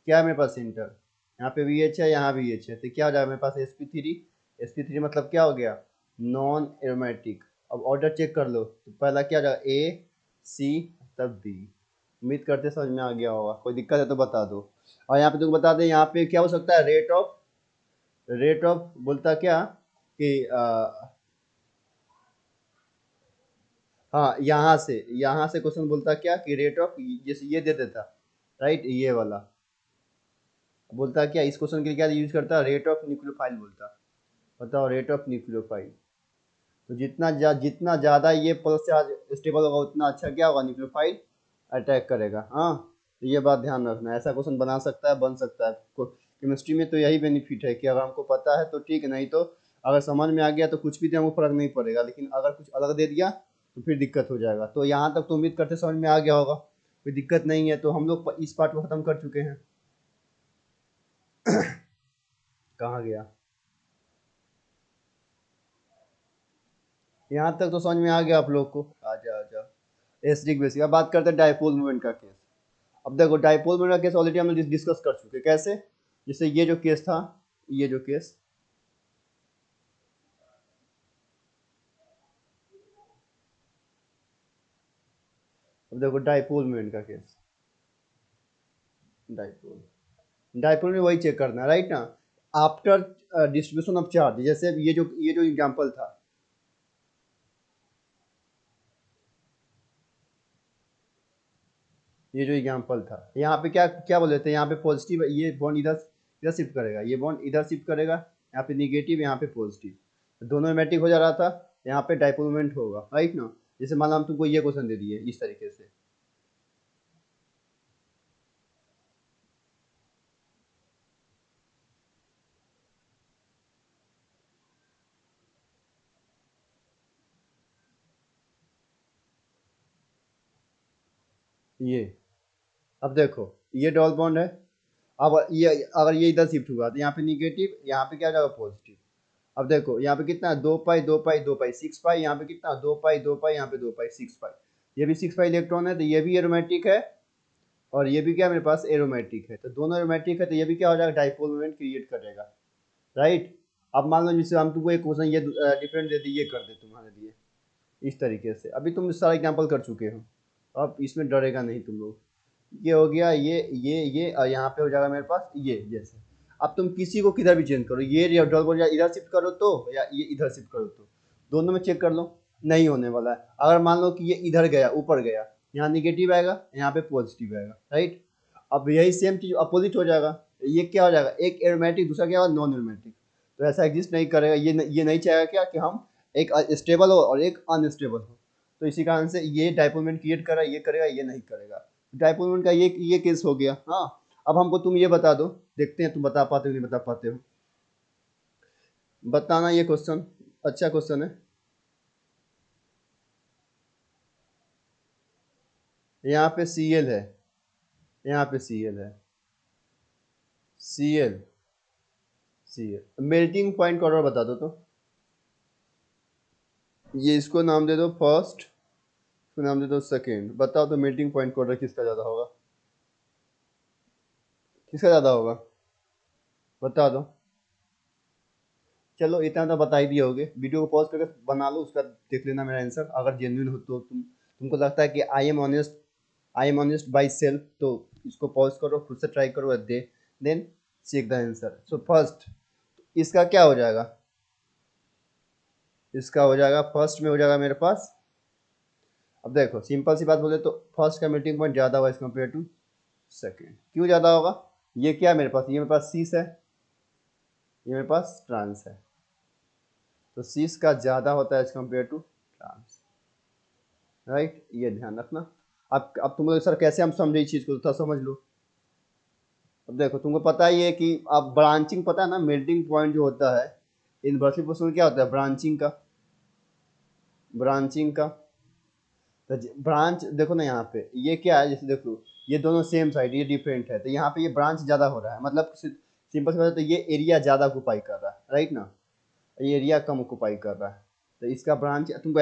क्या है मेरे पास सेंटर, यहाँ पे वी एच है, यहाँ भी एच है, तो क्या हो जाएगा मेरे पास sp3, sp3 मतलब क्या हो गया, नॉन एरोमेटिक। अब ऑर्डर चेक कर लो, तो पहला क्या हो जाएगा, ए सी, तब बी। उम्मीद करते समझ में आ गया होगा, कोई दिक्कत है तो बता दो। और यहाँ पे तुमको बता दें, यहाँ पे क्या हो सकता है, रेट ऑफ बोलता क्या कि हाँ, यहाँ से क्वेश्चन बोलता क्या कि रेट ऑफ, जैसे ये दे देता, राइट, ये वाला बोलता क्या, इस क्वेश्चन के लिए क्या यूज करता, रेट ऑफ न्यूक्लियोफाइल बोलता। बताओ, रेट ऑफ न्यूक्लियोफाइल, तो जितना ज़्यादा ये पल्स चार्ज स्टेबल होगा उतना अच्छा क्या होगा, न्यूक्लियोफाइल अटैक करेगा। हाँ, तो ये बात ध्यान रखना, ऐसा क्वेश्चन बना सकता है, बन सकता है। केमिस्ट्री में तो यही बेनिफिट है कि अगर हमको पता है तो ठीक है, नहीं तो अगर समझ में आ गया तो कुछ भी तो हमको फर्क नहीं पड़ेगा, लेकिन अगर कुछ अलग दे दिया तो फिर दिक्कत हो जाएगा। तो यहाँ तक तो उम्मीद करते समझ में आ गया होगा, कोई दिक्कत नहीं है, तो हम लोग इस पार्ट को ख़त्म कर चुके हैं। कहाँ गया, यहाँ तक तो समझ में आ गया आप लोग को, आ जा आ जा। एसिडिक बेसिक, अब बात करते हैं डायपोल मूवमेंट का केस। अब देखो डायपोल मूवमेंट का केस ऑलरेडी हम लोग डिस्कस कर चुके हैं, कैसे, जैसे ये जो केस था, ये जो केस, अब देखो डायपोल मूवमेंट का केस, डायपोल, डायपोल में वही चेक करना है, राइट ना। आफ्टर डिस्ट्रीब्यूशन ऑफ चार्ज, जैसे ये जो एग्जांपल था, ये जो एग्जांपल था, यहाँ पे क्या क्या बोले थे, यहाँ पे पॉजिटिव, ये बॉन्ड इधर इधर शिफ्ट करेगा, ये बॉन्ड इधर शिफ्ट करेगा, यहाँ पे निगेटिव, यहाँ पे पॉजिटिव, दोनों एरोमेटिक हो जा रहा था, यहाँ पे डाइपोल मोमेंट होगा, राइट ना। जैसे मान लो हम तुमको ये क्वेश्चन दे दिए इस तरीके से, ये अब देखो ये डबल बॉन्ड है, अब ये अगर ये इधर शिफ्ट हुआ तो यहाँ पे निगेटिव, यहाँ पे क्या हो जाएगा पॉजिटिव। अब देखो यहाँ पे कितना है, 2 पाई 2 पाई 2 पाई 6 पाई, यहाँ पे कितना 2 पाई 2 पाई, यहाँ पे 2 पाई 6 पाई, ये भी 6 पाई इलेक्ट्रॉन है, तो ये भी एरोमेटिक है, और ये भी क्या मेरे पास एरोमेटिक है, तो दोनों एरोमेटिक है, तो ये भी क्या हो जाएगा, डाइपोल मोमेंट क्रिएट करेगा, राइट। अब मान लो जैसे हम तुमको एक क्वेश्चन ये डिफरेंट दे दी, ये कर दे तुम्हारे लिए इस तरीके से, अभी तुम सारा एग्जाम्पल कर चुके हो, अब इसमें डरेगा नहीं तुम लोग। ये हो गया, ये और यहाँ पे हो जाएगा मेरे पास ये जैसे। अब तुम किसी को किधर भी चेंज करो, ये डॉल बॉल या इधर शिफ्ट करो तो, या ये इधर शिफ्ट करो तो, दोनों में चेक कर लो, नहीं होने वाला है। अगर मान लो कि ये इधर गया, ऊपर गया, यहाँ निगेटिव आएगा, यहाँ पे पॉजिटिव आएगा, राइट। अब यही सेम चीज अपोजिट हो जाएगा, ये क्या हो जाएगा, एक एरोमेटिक दूसरा क्या होगा, नॉन एरोमेटिक, तो ऐसा एग्जिस्ट नहीं करेगा, ये नहीं चाहेगा क्या कि हम एक स्टेबल हो और एक अनस्टेबल हो, तो इसी कारण से ये डाइपोल मोमेंट क्रिएट करा, ये करेगा, ये नहीं करेगा। डाइपोल मोमेंट का ये केस हो गया। हाँ, अब हमको तुम ये बता दो, देखते हैं तुम बता पाते हो नहीं बता पाते हो, बताना। ये क्वेश्चन अच्छा क्वेश्चन है। यहाँ पे Cl है, यहाँ पे Cl है, Cl, Cl मेल्टिंग पॉइंट का ऑर्डर बता दो तो, ये इसको नाम दे दो फर्स्ट, इसको नाम दे दो सेकेंड, बताओ तो मेल्टिंग पॉइंट का ऑर्डर किसका ज़्यादा होगा, किसका ज़्यादा होगा, बता दो। चलो इतना तो बता ही दिए होगे, वीडियो को पॉज करके बना लो, उसका देख लेना मेरा आंसर, अगर जेन्युइन हो तो तुमको लगता है कि I am honest by self, तो इसको पॉज करो, खुद से ट्राई करो, then check the answer. So first इसका क्या हो जाएगा, इसका हो जाएगा फर्स्ट में हो जाएगा मेरे पास। अब देखो सिंपल सी बात बोले तो फर्स्ट का मेल्टिंग पॉइंट ज़्यादा होगा एज कम्पेयर टू सेकेंड, क्यों ज़्यादा होगा, ये क्या है मेरे पास, ये मेरे पास सीस है, ये मेरे पास ट्रांस है, तो सीस का ज़्यादा होता है as compare to trans, right, ये ध्यान रखना। अब तुम लोग सर कैसे हम समझे इस चीज़ को, थोड़ा समझ लो। अब देखो तुमको पता ही है कि अब ब्रांचिंग पता है ना, मेल्टिंग पॉइंट जो होता है इन्वर्सली प्रोपोर्शनल क्या होता है, ब्रांचिंग का, ब्रांचिंग का, तो ब्रांच देखो ना यहाँ पे ये क्या है, जैसे देखो ये दोनों सेम साइड, ये डिफरेंट है, तो यहाँ पे ये ब्रांच ज़्यादा हो रहा है, मतलब सिंपल सी बात है, तो ये एरिया ज़्यादा ऑक्यूपाई कर रहा है, राइट ना, ये एरिया कम ऑक्यूपाई कर रहा है, तो इसका ब्रांच तुमको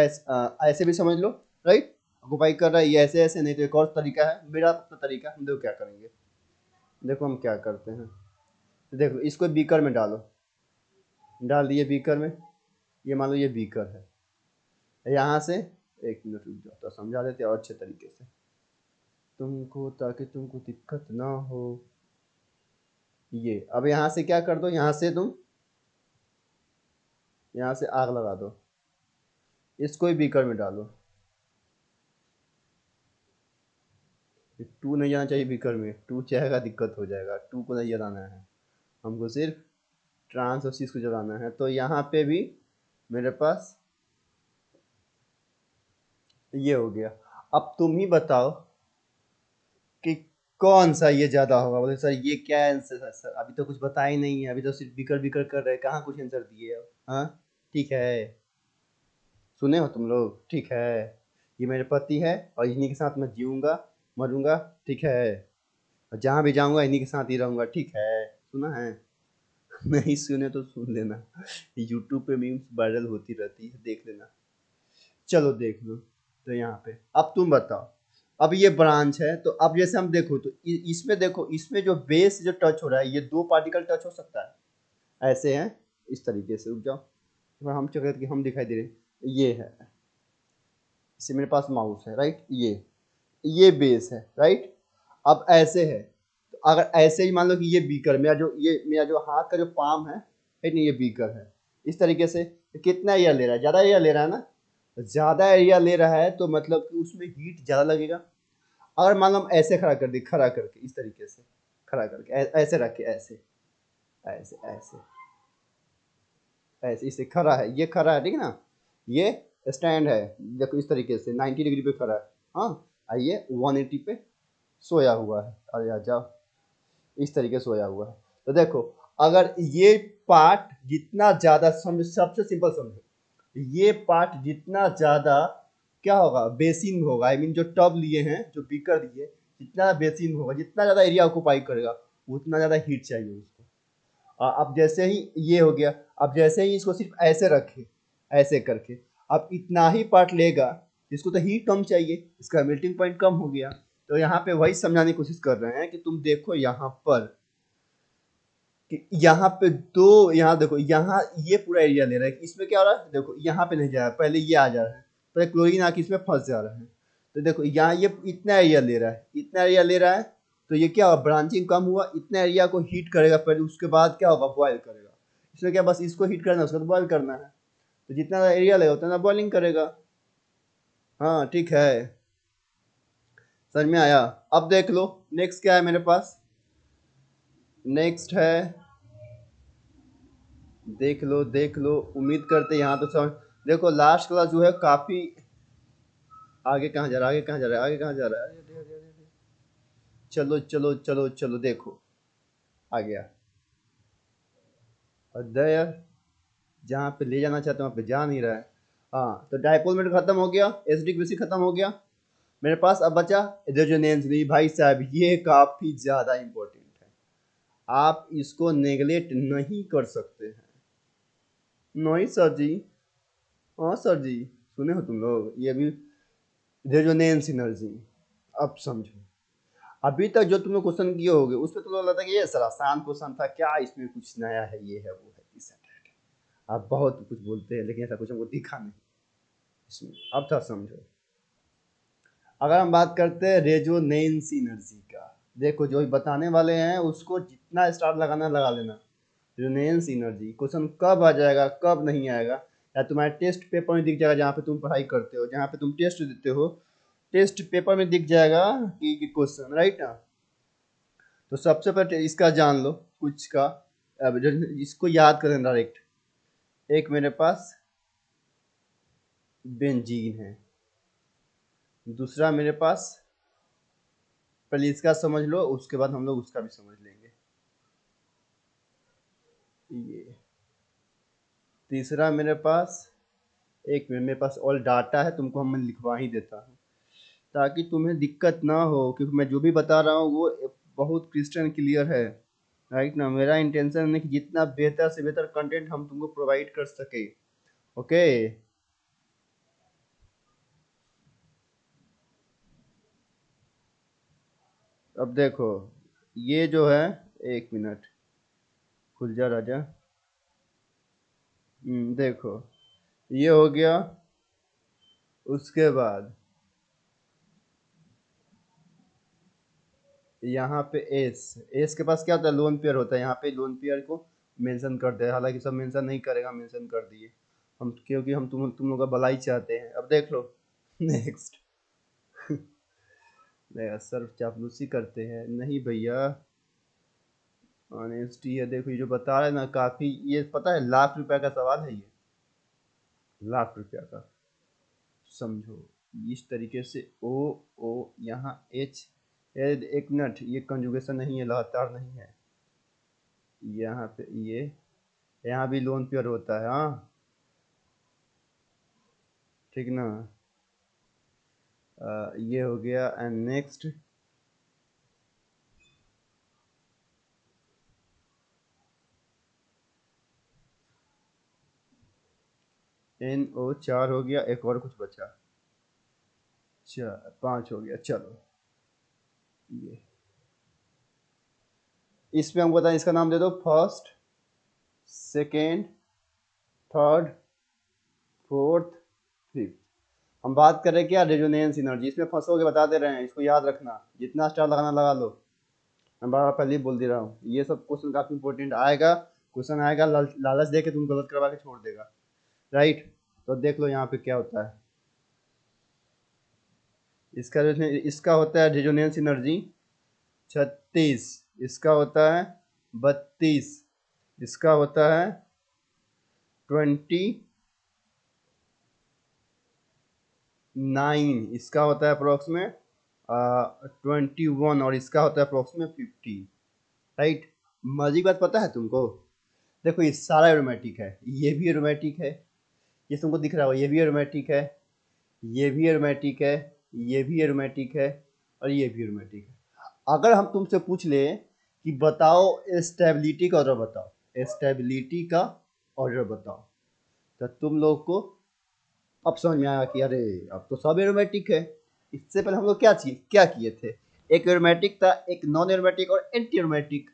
ऐसे भी समझ लो, राइट, ऑक्यूपाई कर रहा है, ये ऐसे ऐसे नहीं, तो एक और तरीका है, मेरा अपना तरीका, हम देखो क्या करेंगे, देखो हम क्या करते हैं, तो देखो इसको बीकर में डालो, डाल दिए बीकर में, ये मान लो ये बीकर है, यहाँ से एक मिनट रुक जाओ तो समझा देते और अच्छे तरीके से तुमको, ताकि तुमको दिक्कत ना हो। ये अब यहाँ से क्या कर दो, यहाँ से तुम यहाँ से आग लगा दो, इसको ही बीकर में डालो, टू नहीं जाना चाहिए बीकर में, टू चाहेगा दिक्कत हो जाएगा, टू को नहीं जलाना है, हमको सिर्फ ट्रांस और सीस को जलाना है, तो यहाँ पे भी मेरे पास ये हो गया। अब तुम ही बताओ कि कौन सा ये ज़्यादा होगा, बोले सर ये क्या आंसर है सर, अभी तो कुछ बताया ही नहीं है, अभी तो सिर्फ बिकर बिकर कर रहे हैं, कहाँ कुछ आंसर दिए हो। हाँ ठीक है, सुने हो तुम लोग, ठीक है, ये मेरे पति है और इन्हीं के साथ मैं जीऊँगा मरूँगा, ठीक है, और जहाँ भी जाऊँगा इन्हीं के साथ ही रहूँगा, ठीक है, सुना है। नहीं सुने तो सुन लेना, यूट्यूब पे मीम्स वायरल होती रहती है, देख लेना, चलो देख लो। तो यहाँ पे अब तुम बताओ, अब ये ब्रांच है, तो अब जैसे हम देखो तो इसमें देखो, इसमें जो बेस जो टच हो रहा है, ये दो पार्टिकल टच हो सकता है, ऐसे हैं इस तरीके से, रुक जाओ, थोड़ा हम चेक करके हम दिखाई दे रहे हैं, ये है, इसे मेरे पास माउस है, राइट, ये बेस है, राइट, अब ऐसे है, तो अगर ऐसे ही मान लो कि ये बीकर, मेरा जो हाथ का जो पाम है, ठीक नहीं, ये बीकर है, इस तरीके से, तो कितना एरिया ले रहा है? ज़्यादा एरिया ले रहा है ना। ज़्यादा एरिया ले रहा है तो मतलब कि उसमें हीट ज़्यादा लगेगा। अगर मान लो हम ऐसे खड़ा कर दिए, खड़ा करके इस तरीके से, खड़ा करके ऐसे रख के, ऐसे ऐसे ऐसे ऐसे, इसे खड़ा है, ये खड़ा है, ठीक है ना, ये स्टैंड है, देखो इस तरीके से 90 डिग्री पे खड़ा है। हाँ, और ये 180 पे सोया हुआ है। अरे आ जाओ, इस तरीके से सोया हुआ है। तो देखो, अगर ये पार्ट जितना ज़्यादा, समझ, सबसे सिंपल समझो, ये पार्ट जितना ज़्यादा क्या होगा, बेसिन होगा, आई मीन जो टब लिए हैं, जो बीकर दिए, जितना बेसिन होगा, जितना ज़्यादा एरिया ऑक्यूपाई करेगा, उतना ज़्यादा हीट चाहिए उसको। अब जैसे ही ये हो गया, अब जैसे ही इसको सिर्फ ऐसे रखें, ऐसे करके, अब इतना ही पार्ट लेगा, इसको तो हीट कम चाहिए, इसका मेल्टिंग पॉइंट कम हो गया। तो यहाँ पे वही समझाने की कोशिश कर रहे हैं कि तुम देखो यहाँ पर, कि यहाँ पे दो, यहाँ देखो, यहाँ ये पूरा एरिया ले रहा है, इसमें क्या हो रहा है, देखो यहाँ पे नहीं जा रहा है, पहले ये आ जा रहा है, पहले क्लोरीन आके इसमें फंस जा रहा है। तो देखो यहाँ ये इतना एरिया ले रहा है, इतना एरिया ले रहा है, तो ये क्या हुआ, ब्रांचिंग कम हुआ, इतना एरिया को हीट करेगा पहले, उसके बाद क्या होगा, बॉयल करेगा। इसमें क्या, बस इसको हीट करना है, उसको बॉयल करना है, तो जितना एरिया लेगा उतना बॉइलिंग करेगा। हाँ ठीक है, समझ में आया। अब देख लो नेक्स्ट क्या है मेरे पास, नेक्स्ट है, देख लो देख लो, उम्मीद करते यहाँ तो समझ। देखो लास्ट क्लास जो है काफी आगे, कहाँ जा रहा है, आगे कहाँ जा रहा है, आगे कहाँ जा रहा है, अरे, चलो चलो चलो चलो, देखो आ गया अध्याय, जहाँ पे ले जाना चाहते हैं वहाँ पे जा नहीं रहा है। हाँ, तो डायपोल मेट खत्म हो गया, एसिडिक बेसिस खत्म हो गया, मेरे पास अब बचा रेजोनेंस। नहीं भाई साहब, ये काफी ज्यादा इंपॉर्टेंट है, आप इसको नेगलेक्ट नहीं कर सकते हैं। नहीं सर जी, हाँ सर जी, सुने हो तुम लोग, ये भी रेजोनेंस एनर्जी। अब समझो, अभी तक जो तुमने क्वेश्चन किए होगे उसमें तो लगता था कि ये सर आसान क्वेश्चन था, क्या इसमें कुछ नया है, ये है वो है, इस है। आप बहुत कुछ बोलते हैं लेकिन ऐसा कुछ हमको दिखा नहीं इसमें। अब था समझो, अगर हम बात करते हैं रेजोनेंस एनर्जी का, देखो जो भी बताने वाले हैं उसको जितना स्टार लगाना लगा लेना। रेजोनेंस एनर्जी क्वेश्चन कब आ जाएगा, कब नहीं आएगा, या तुम्हारे टेस्ट पेपर में दिख जाएगा, जहाँ पे तुम पढ़ाई करते हो, जहाँ पे तुम टेस्ट देते हो, टेस्ट पेपर में दिख जाएगा कि क्वेश्चन, राइट ना। तो सबसे पहले इसका जान लो कुछ का, अब इसको याद करें डायरेक्ट। एक मेरे पास बेंजीन है, दूसरा मेरे पास, पहले इसका समझ लो, उसके बाद हम लोग उसका भी समझ लेंगे। ये तीसरा मेरे पास, एक मिनट, मेरे पास ऑल डाटा है, तुमको हम मैं लिखवा ही देता हूँ ताकि तुम्हें दिक्कत ना हो, क्योंकि मैं जो भी बता रहा हूँ वो बहुत क्रिस्टल क्लियर है, राइट ना। मेरा इंटेंशन है कि जितना बेहतर से बेहतर कंटेंट हम तुमको प्रोवाइड कर सके। ओके, अब देखो, ये जो है, एक मिनट, खुल जा राजा। देखो, ये हो गया, उसके बाद यहाँ पे एस, एस के पास क्या होता है, लोन पेयर होता है, यहाँ पे लोन पेयर को मेंशन कर दे, हालांकि सब मेंशन नहीं करेगा, मेंशन कर दिए हम, क्योंकि हम तुम लोग का भलाई चाहते हैं। अब देख लो नेक्स्ट, सर चापलूसी करते हैं, नहीं भैया, ऑनेस्टी है। देखो ये जो बता रहे हैं ना, काफ़ी, ये पता है लाख रुपए का सवाल है, ये लाख रुपया का, समझो इस तरीके से। ओ, ओ यहाँ एच, एक मिनट, ये कंजुगेशन नहीं है, लगातार नहीं है, यहाँ पे ये, यहाँ भी लोन पेयर होता है, हाँ ठीक ना। ये हो गया, एंड नेक्स्ट NO4 हो गया, एक और कुछ बचा, चार, 5 हो गया, चलो ये, इसमें हम बताएं, इसका नाम दे दो first, second, third, fourth, fifth. हम बात कर रहे हैं क्या, रेजोनेंस एनर्जी, इसमें फंसोगे बता दे रहे हैं, इसको याद रखना, जितना स्टार लगाना लगा लो। मैं बार बार पहले ही बोल दे रहा हूँ, ये सब क्वेश्चन काफी इंपॉर्टेंट आएगा। क्वेश्चन आएगा लालच दे के तुम गलत करवा के छोड़ देगा, राइट। तो देख लो यहाँ पे क्या होता है। इसका होता है रेजोनेंस एनर्जी 36, इसका होता है 32, इसका होता है 29, इसका होता है अप्रोक्सीमेट 21 और इसका होता है अप्रोक्सीमेट 15, राइट। मजे की बात पता है तुमको, देखो ये सारा एरोमेटिक है, ये भी एरोमेटिक है, ये तुमको दिख रहा हो, ये भी एरोमेटिक है, ये भी एरोमेटिक है, ये भी एरोमेटिक है और ये भी एरोमेटिक है। अगर हम तुमसे पूछ ले कि बताओ स्टेबिलिटी का ऑर्डर बताओ, स्टेबिलिटी का ऑर्डर बताओ, तो तुम लोग को अब समझ में आया कि अरे अब तो सब एरोमेटिक है। इससे पहले हम लोग क्या किए थे, एक एरोमेटिक था, एक नॉन एरोमेटिक और एंटी एरोमेटिक।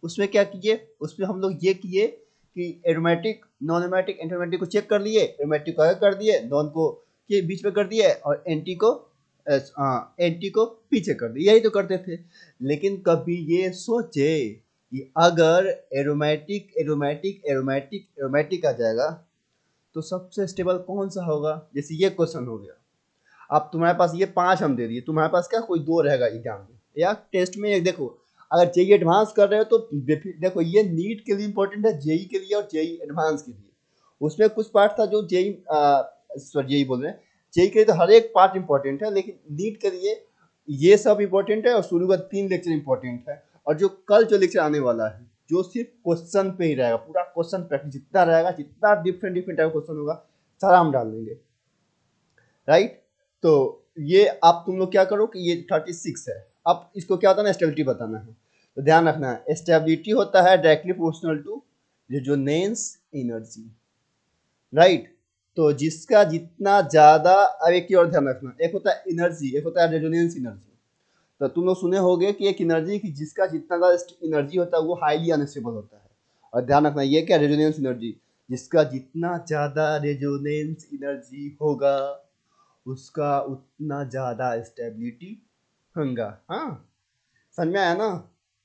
उसमें क्या किए, उसमें हम लोग ये किए कि aromatic non aromatic anti aromatic को चेक कर लिए, एरोमेटिक को आगे कर दिए, नॉन को के बीच में कर दिए और एंटी को पीछे कर दिए, यही तो करते थे। लेकिन कभी ये सोचे कि अगर एरोमेटिक एरोमेटिक एरोमेटिक एरोमेटिक आ जाएगा तो सबसे स्टेबल कौन सा होगा। जैसे ये क्वेश्चन हो गया, अब तुम्हारे पास ये 5 हम दे दिए, तुम्हारे पास क्या कोई 2 रहेगा एग्जाम में या टेस्ट में। एक देखो, अगर जेई एडवांस कर रहे हो तो देखो ये नीट के लिए इंपॉर्टेंट है, जेई के लिए और जेई एडवांस के लिए। उसमें कुछ पार्ट था जो जेई सॉरी जेई बोल रहे हैं, जेई के लिए तो हर एक पार्ट इंपॉर्टेंट है, लेकिन नीट के लिए ये सब इंपॉर्टेंट है और शुरू का 3 लेक्चर इंपॉर्टेंट है। और जो कल जो लेक्चर आने वाला है जो सिर्फ क्वेश्चन पे ही रहेगा, पूरा क्वेश्चन प्रैक्टिस जितना रहेगा, जितना डिफरेंट डिफरेंट टाइप क्वेश्चन होगा सारा हम डाल देंगे, राइट। तो ये आप तुम लोग क्या करो कि ये 36 है, अब इसको क्या होता है ना, स्टेबिलिटी बताना है। तो ध्यान रखना है स्टेबिलिटी होता है directly proportional to resonance energy, right. तो जिसका जितना ज्यादा, अब एक की और ध्यान रखना, एक होता है एनर्जी, एक होता है रेजोनेंस एनर्जी। तो तुम लोग सुने होंगे कि एक एनर्जी की जिसका जितना ज्यादा एनर्जी होता है वो हाईली अनस्टेबल होता है। और ध्यान रखना ये क्या, रेजोनेंस एनर्जी, जिसका जितना ज्यादा रेजोनेंस एनर्जी होगा उसका उतना ज़्यादा स्टेबिलिटी होगा। हाँ, समझ में आया ना।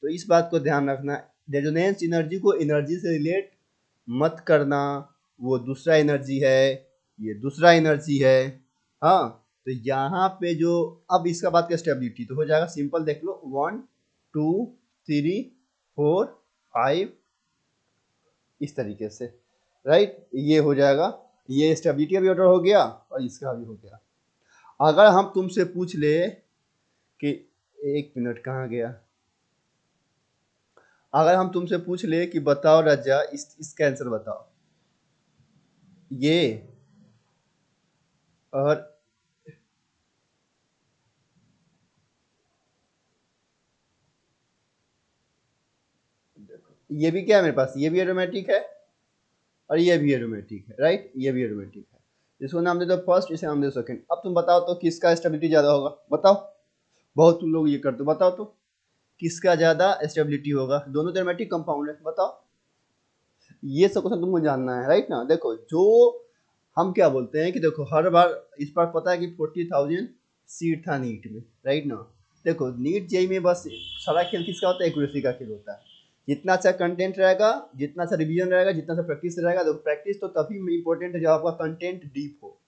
तो इस बात को ध्यान रखना, रेजोनेंस एनर्जी को एनर्जी से रिलेट मत करना, वो दूसरा एनर्जी है, ये दूसरा एनर्जी है। हाँ, तो यहाँ पे जो अब इसका बात का स्टेबिलिटी तो हो जाएगा सिंपल, देख लो 1 2 3 4 5 इस तरीके से, राइट। ये हो जाएगा, ये स्टेबिलिटी का भी ऑर्डर हो गया और इसका भी हो गया। अगर हम तुमसे पूछ ले कि 1 मिनट कहाँ गया, अगर हम तुमसे पूछ ले कि बताओ राजा इसका आंसर बताओ, ये और ये भी क्या है मेरे पास, ये भी एरोमेटिक है और ये भी एरोमेटिक है, राइट, ये भी एरोमेटिक है। इसको नाम दे दो फर्स्ट, इसे नाम दे दो सेकंड। अब तुम बताओ तो किसका स्टेबिलिटी ज़्यादा होगा, बताओ। बहुत तुम लोग ये करते हो, बताओ तो किसका ज़्यादा स्टेबिलिटी होगा, दोनों तो एरोमेटिक कंपाउंड है, बताओ। ये सब क्वेश्चन तुमको जानना है, राइट ना। देखो जो हम क्या बोलते हैं कि देखो हर बार, इस बार पता है कि 40,000 सीट था नीट में, राइट ना। देखो नीट जेई में बस सारा खेल किसका होता है, एक्यूरेसी का खेल होता है। जितना अच्छा कंटेंट रहेगा, जितना अच्छा रिवीजन रहेगा, जितना अच्छा प्रैक्टिस रहेगा, देखो प्रैक्टिस तो तभी इंपॉर्टेंट है जब आपका कंटेंट डीप हो।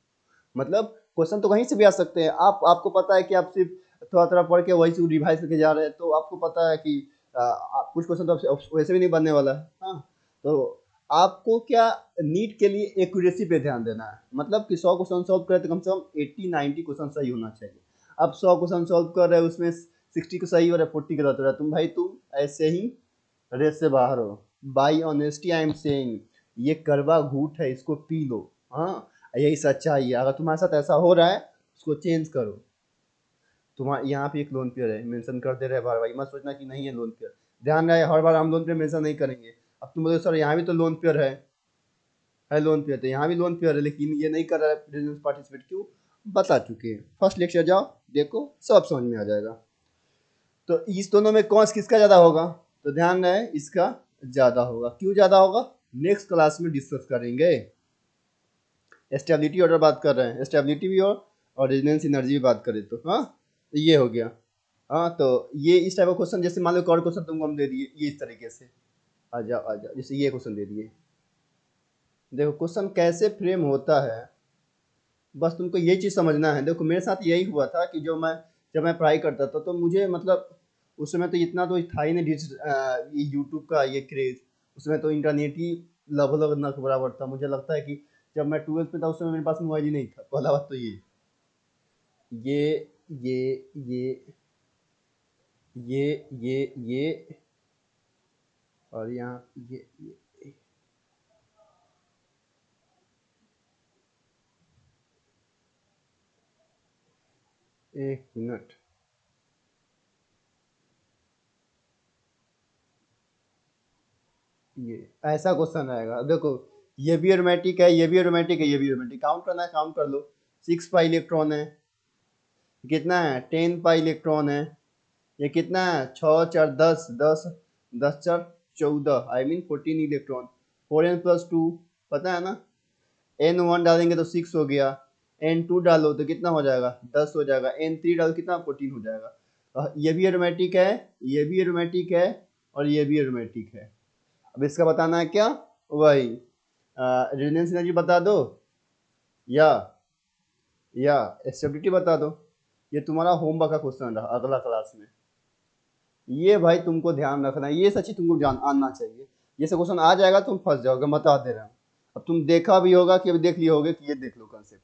मतलब क्वेश्चन तो कहीं से भी आ सकते हैं, आपको पता है कि आप सिर्फ थोड़ा थोड़ा पढ़ के वही से रिवाइज करके जा रहे हैं, तो आपको पता है कि कुछ क्वेश्चन तो वैसे भी नहीं बनने वाला है। हाँ, तो आपको क्या नीट के लिए एक्यूरेसी पे ध्यान देना है, मतलब कि 100 क्वेश्चन सॉल्व करें तो कम से कम 80-90 क्वेश्चन सही होना चाहिए। अब 100 क्वेश्चन सॉल्व कर रहे हैं उसमें 60 को सही हो रहा है, 40 गलत हो रहा है, तुम ऐसे ही रेस से बाहर हो। By honesty I am saying, ये कड़वा घूट है, इसको पी लो। हाँ, यही सच्चाई है। अगर तुम्हारे साथ ऐसा हो रहा है उसको चेंज करो। तुम्हारे यहाँ पे एक लोन पेयर है, मेंशन कर दे रहे हैं बार बार, मत सोचना कि नहीं है लोन पेयर। ध्यान रहे हर बार हम लोन पेयर मेंशन नहीं करेंगे। अब तुम बोलो सर यहाँ भी तो लोन पेयर है लोन पेयर, तो यहाँ भी लोन पेयर है लेकिन ये नहीं कर रहा है पार्टिसिपेट, क्यों, बता चुके हैं। फर्स्ट लेक्चर जाओ देखो, सब समझ में आ जाएगा। तो इस दोनों में कौन किसका ज़्यादा होगा, तो ध्यान रहे इसका ज़्यादा होगा। क्यों ज़्यादा होगा, नेक्स्ट क्लास में डिस्कस करेंगे। स्टेबिलिटी ऑर्डर बात कर रहे हैं, स्टेबिलिटी भी और रेजोनेंस एनर्जी भी बात करें तो हाँ, तो ये हो गया। हाँ, तो ये इस टाइप का क्वेश्चन, जैसे मान लो एक और क्वेश्चन तुमको हम दे दिए ये इस तरीके से, आ जाओ आ जाओ, जैसे ये क्वेश्चन दे दिए, देखो क्वेश्चन कैसे फ्रेम होता है, बस तुमको ये चीज़ समझना है। देखो मेरे साथ यही हुआ था कि जब मैं पढ़ाई करता था तो मुझे मतलब उस समय तो इतना तो था ही नहीं ये यूट्यूब का ये क्रेज़, उसमें तो इंटरनेट ही लगभग ना के बराबर था। मुझे लगता है कि जब मैं 12th में था उस समय मेरे पास मोबाइल ही नहीं था, पहला बात तो ये ये ये ये ये और यहाँ ये 1 मिनट। ये ऐसा क्वेश्चन आएगा, देखो ये भी एरोमेटिक है, ये भी एरोमेटिक है, ये भी एरोमेटिक, काउंट करना है काउंट कर लो। 6 पाई इलेक्ट्रॉन है, कितना है 10 पाई इलेक्ट्रॉन है, ये कितना है 6 4 10, 10 10 4 14, आई मीन 14 इलेक्ट्रॉन। 4n+2 पता है ना, n1 डालेंगे तो 6 हो गया, n2 डालो तो कितना हो जाएगा 10 हो जाएगा, n3 डालो कितना 14 हो जाएगा। ये भी एरोमेटिक है, ये भी एरोमेटिक है, और ये भी एरोमेटिक है। अब इसका बताना है क्या, वही रेजोनेंस एनर्जी बता दो या स्टेबिलिटी बता दो। ये तुम्हारा होमवर्क का क्वेश्चन रहा अगला क्लास में। ये भाई तुमको ध्यान रखना है, ये सच्ची तुमको जान आना चाहिए। ये सब क्वेश्चन आ जाएगा तुम फंस जाओगे, बता दे रहा हूँ। अब तुम देखा भी होगा कि अभी देख लिए होगे कि ये देख लो कंसेप्ट,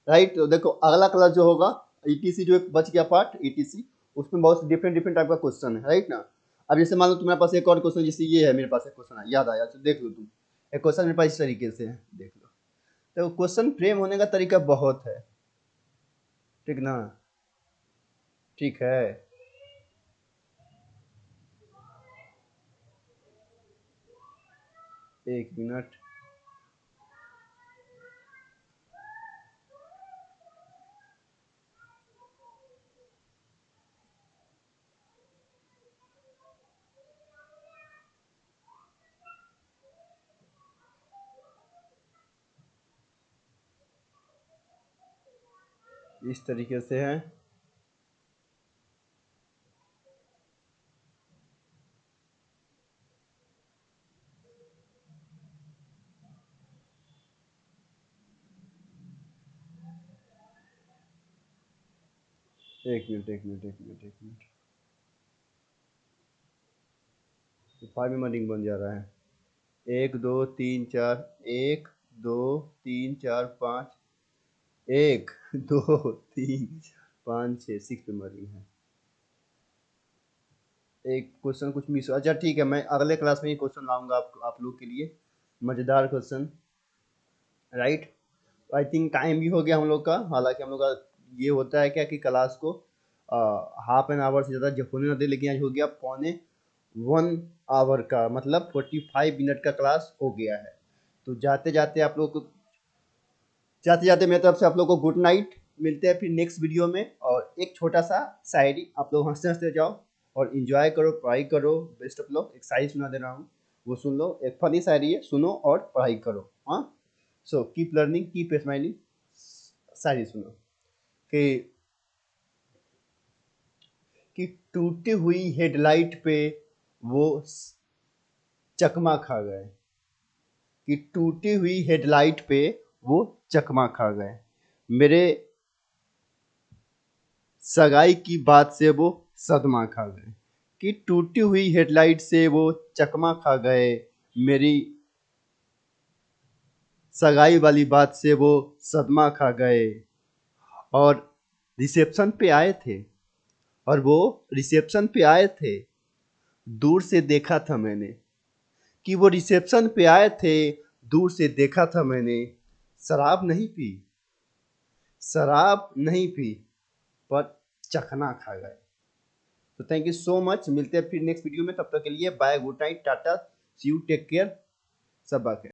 राइट। तो देखो अगला क्लास जो होगा ईटीसी, जो एक बच गया पार्ट ईटीसी, उसमें बहुत डिफरेंट डिफरेंट टाइप का क्वेश्चन है, राइट ना। अब जैसे मान लो तुम्हारे पास एक और क्वेश्चन, जैसे ये है मेरे पास एक क्वेश्चन याद आया, तो देख लो तुम। एक क्वेश्चन मेरे पास इस तरीके से है, देख लो। तो क्वेश्चन फ्रेम होने का तरीका बहुत है, ठीक ना, ठीक है। 1 मिनट। इस तरीके से है। एक मिनट, 5 में बन जा रहा है। 1 2 3 4, 1 2 3 4 5, 1 2 3 4 5 6, 6 मेंबरिंग है। एक क्वेश्चन कुछ मिस, अच्छा ठीक है, मैं अगले क्लास में ये क्वेश्चन लाऊंगा आप लोग के लिए, मज़ेदार question, right. I think time भी हो गया हम लोग का, हालांकि हम लोग का ये होता है क्या कि क्लास को हाफ एन आवर से ज़्यादा जब होने ना दे, लेकिन आज हो गया 1 आवर का, मतलब 45 मिनट का क्लास हो गया है। तो जाते जाते आप लोग को, जाते जाते मेरी तरफ से आप लोग को गुड नाइट। मिलते हैं फिर नेक्स्ट वीडियो में, और एक छोटा सा शायरी, आप लोग हंसते हंसते जाओ और इन्जॉय करो, पढ़ाई करो। Best of luck. एक शायरी सुना दे रहा हूँ, वो सुन लो, एक फनी शायरी है, सुनो और पढ़ाई करो। हाँ, so keep learning keep smiling. शायरी सुनो कि टूटी हुई हेडलाइट पे वो चकमा खा गए, कि टूटी हुई हेडलाइट पे वो चकमा खा गए, मेरे सगाई की बात से वो सदमा खा गए, कि टूटी हुई हेडलाइट से वो चकमा खा गए, मेरी सगाई वाली बात से वो सदमा खा गए। और रिसेप्शन पे आए थे, और वो रिसेप्शन पे आए थे, दूर से देखा था मैंने, कि वो रिसेप्शन पे आए थे, दूर से देखा था मैंने, शराब नहीं पी, शराब नहीं पी, पर चखना खा गए। तो थैंक यू सो मच, मिलते हैं फिर नेक्स्ट वीडियो में, तब तक के लिए bye, good night, tata, see you, take care, सब बात है।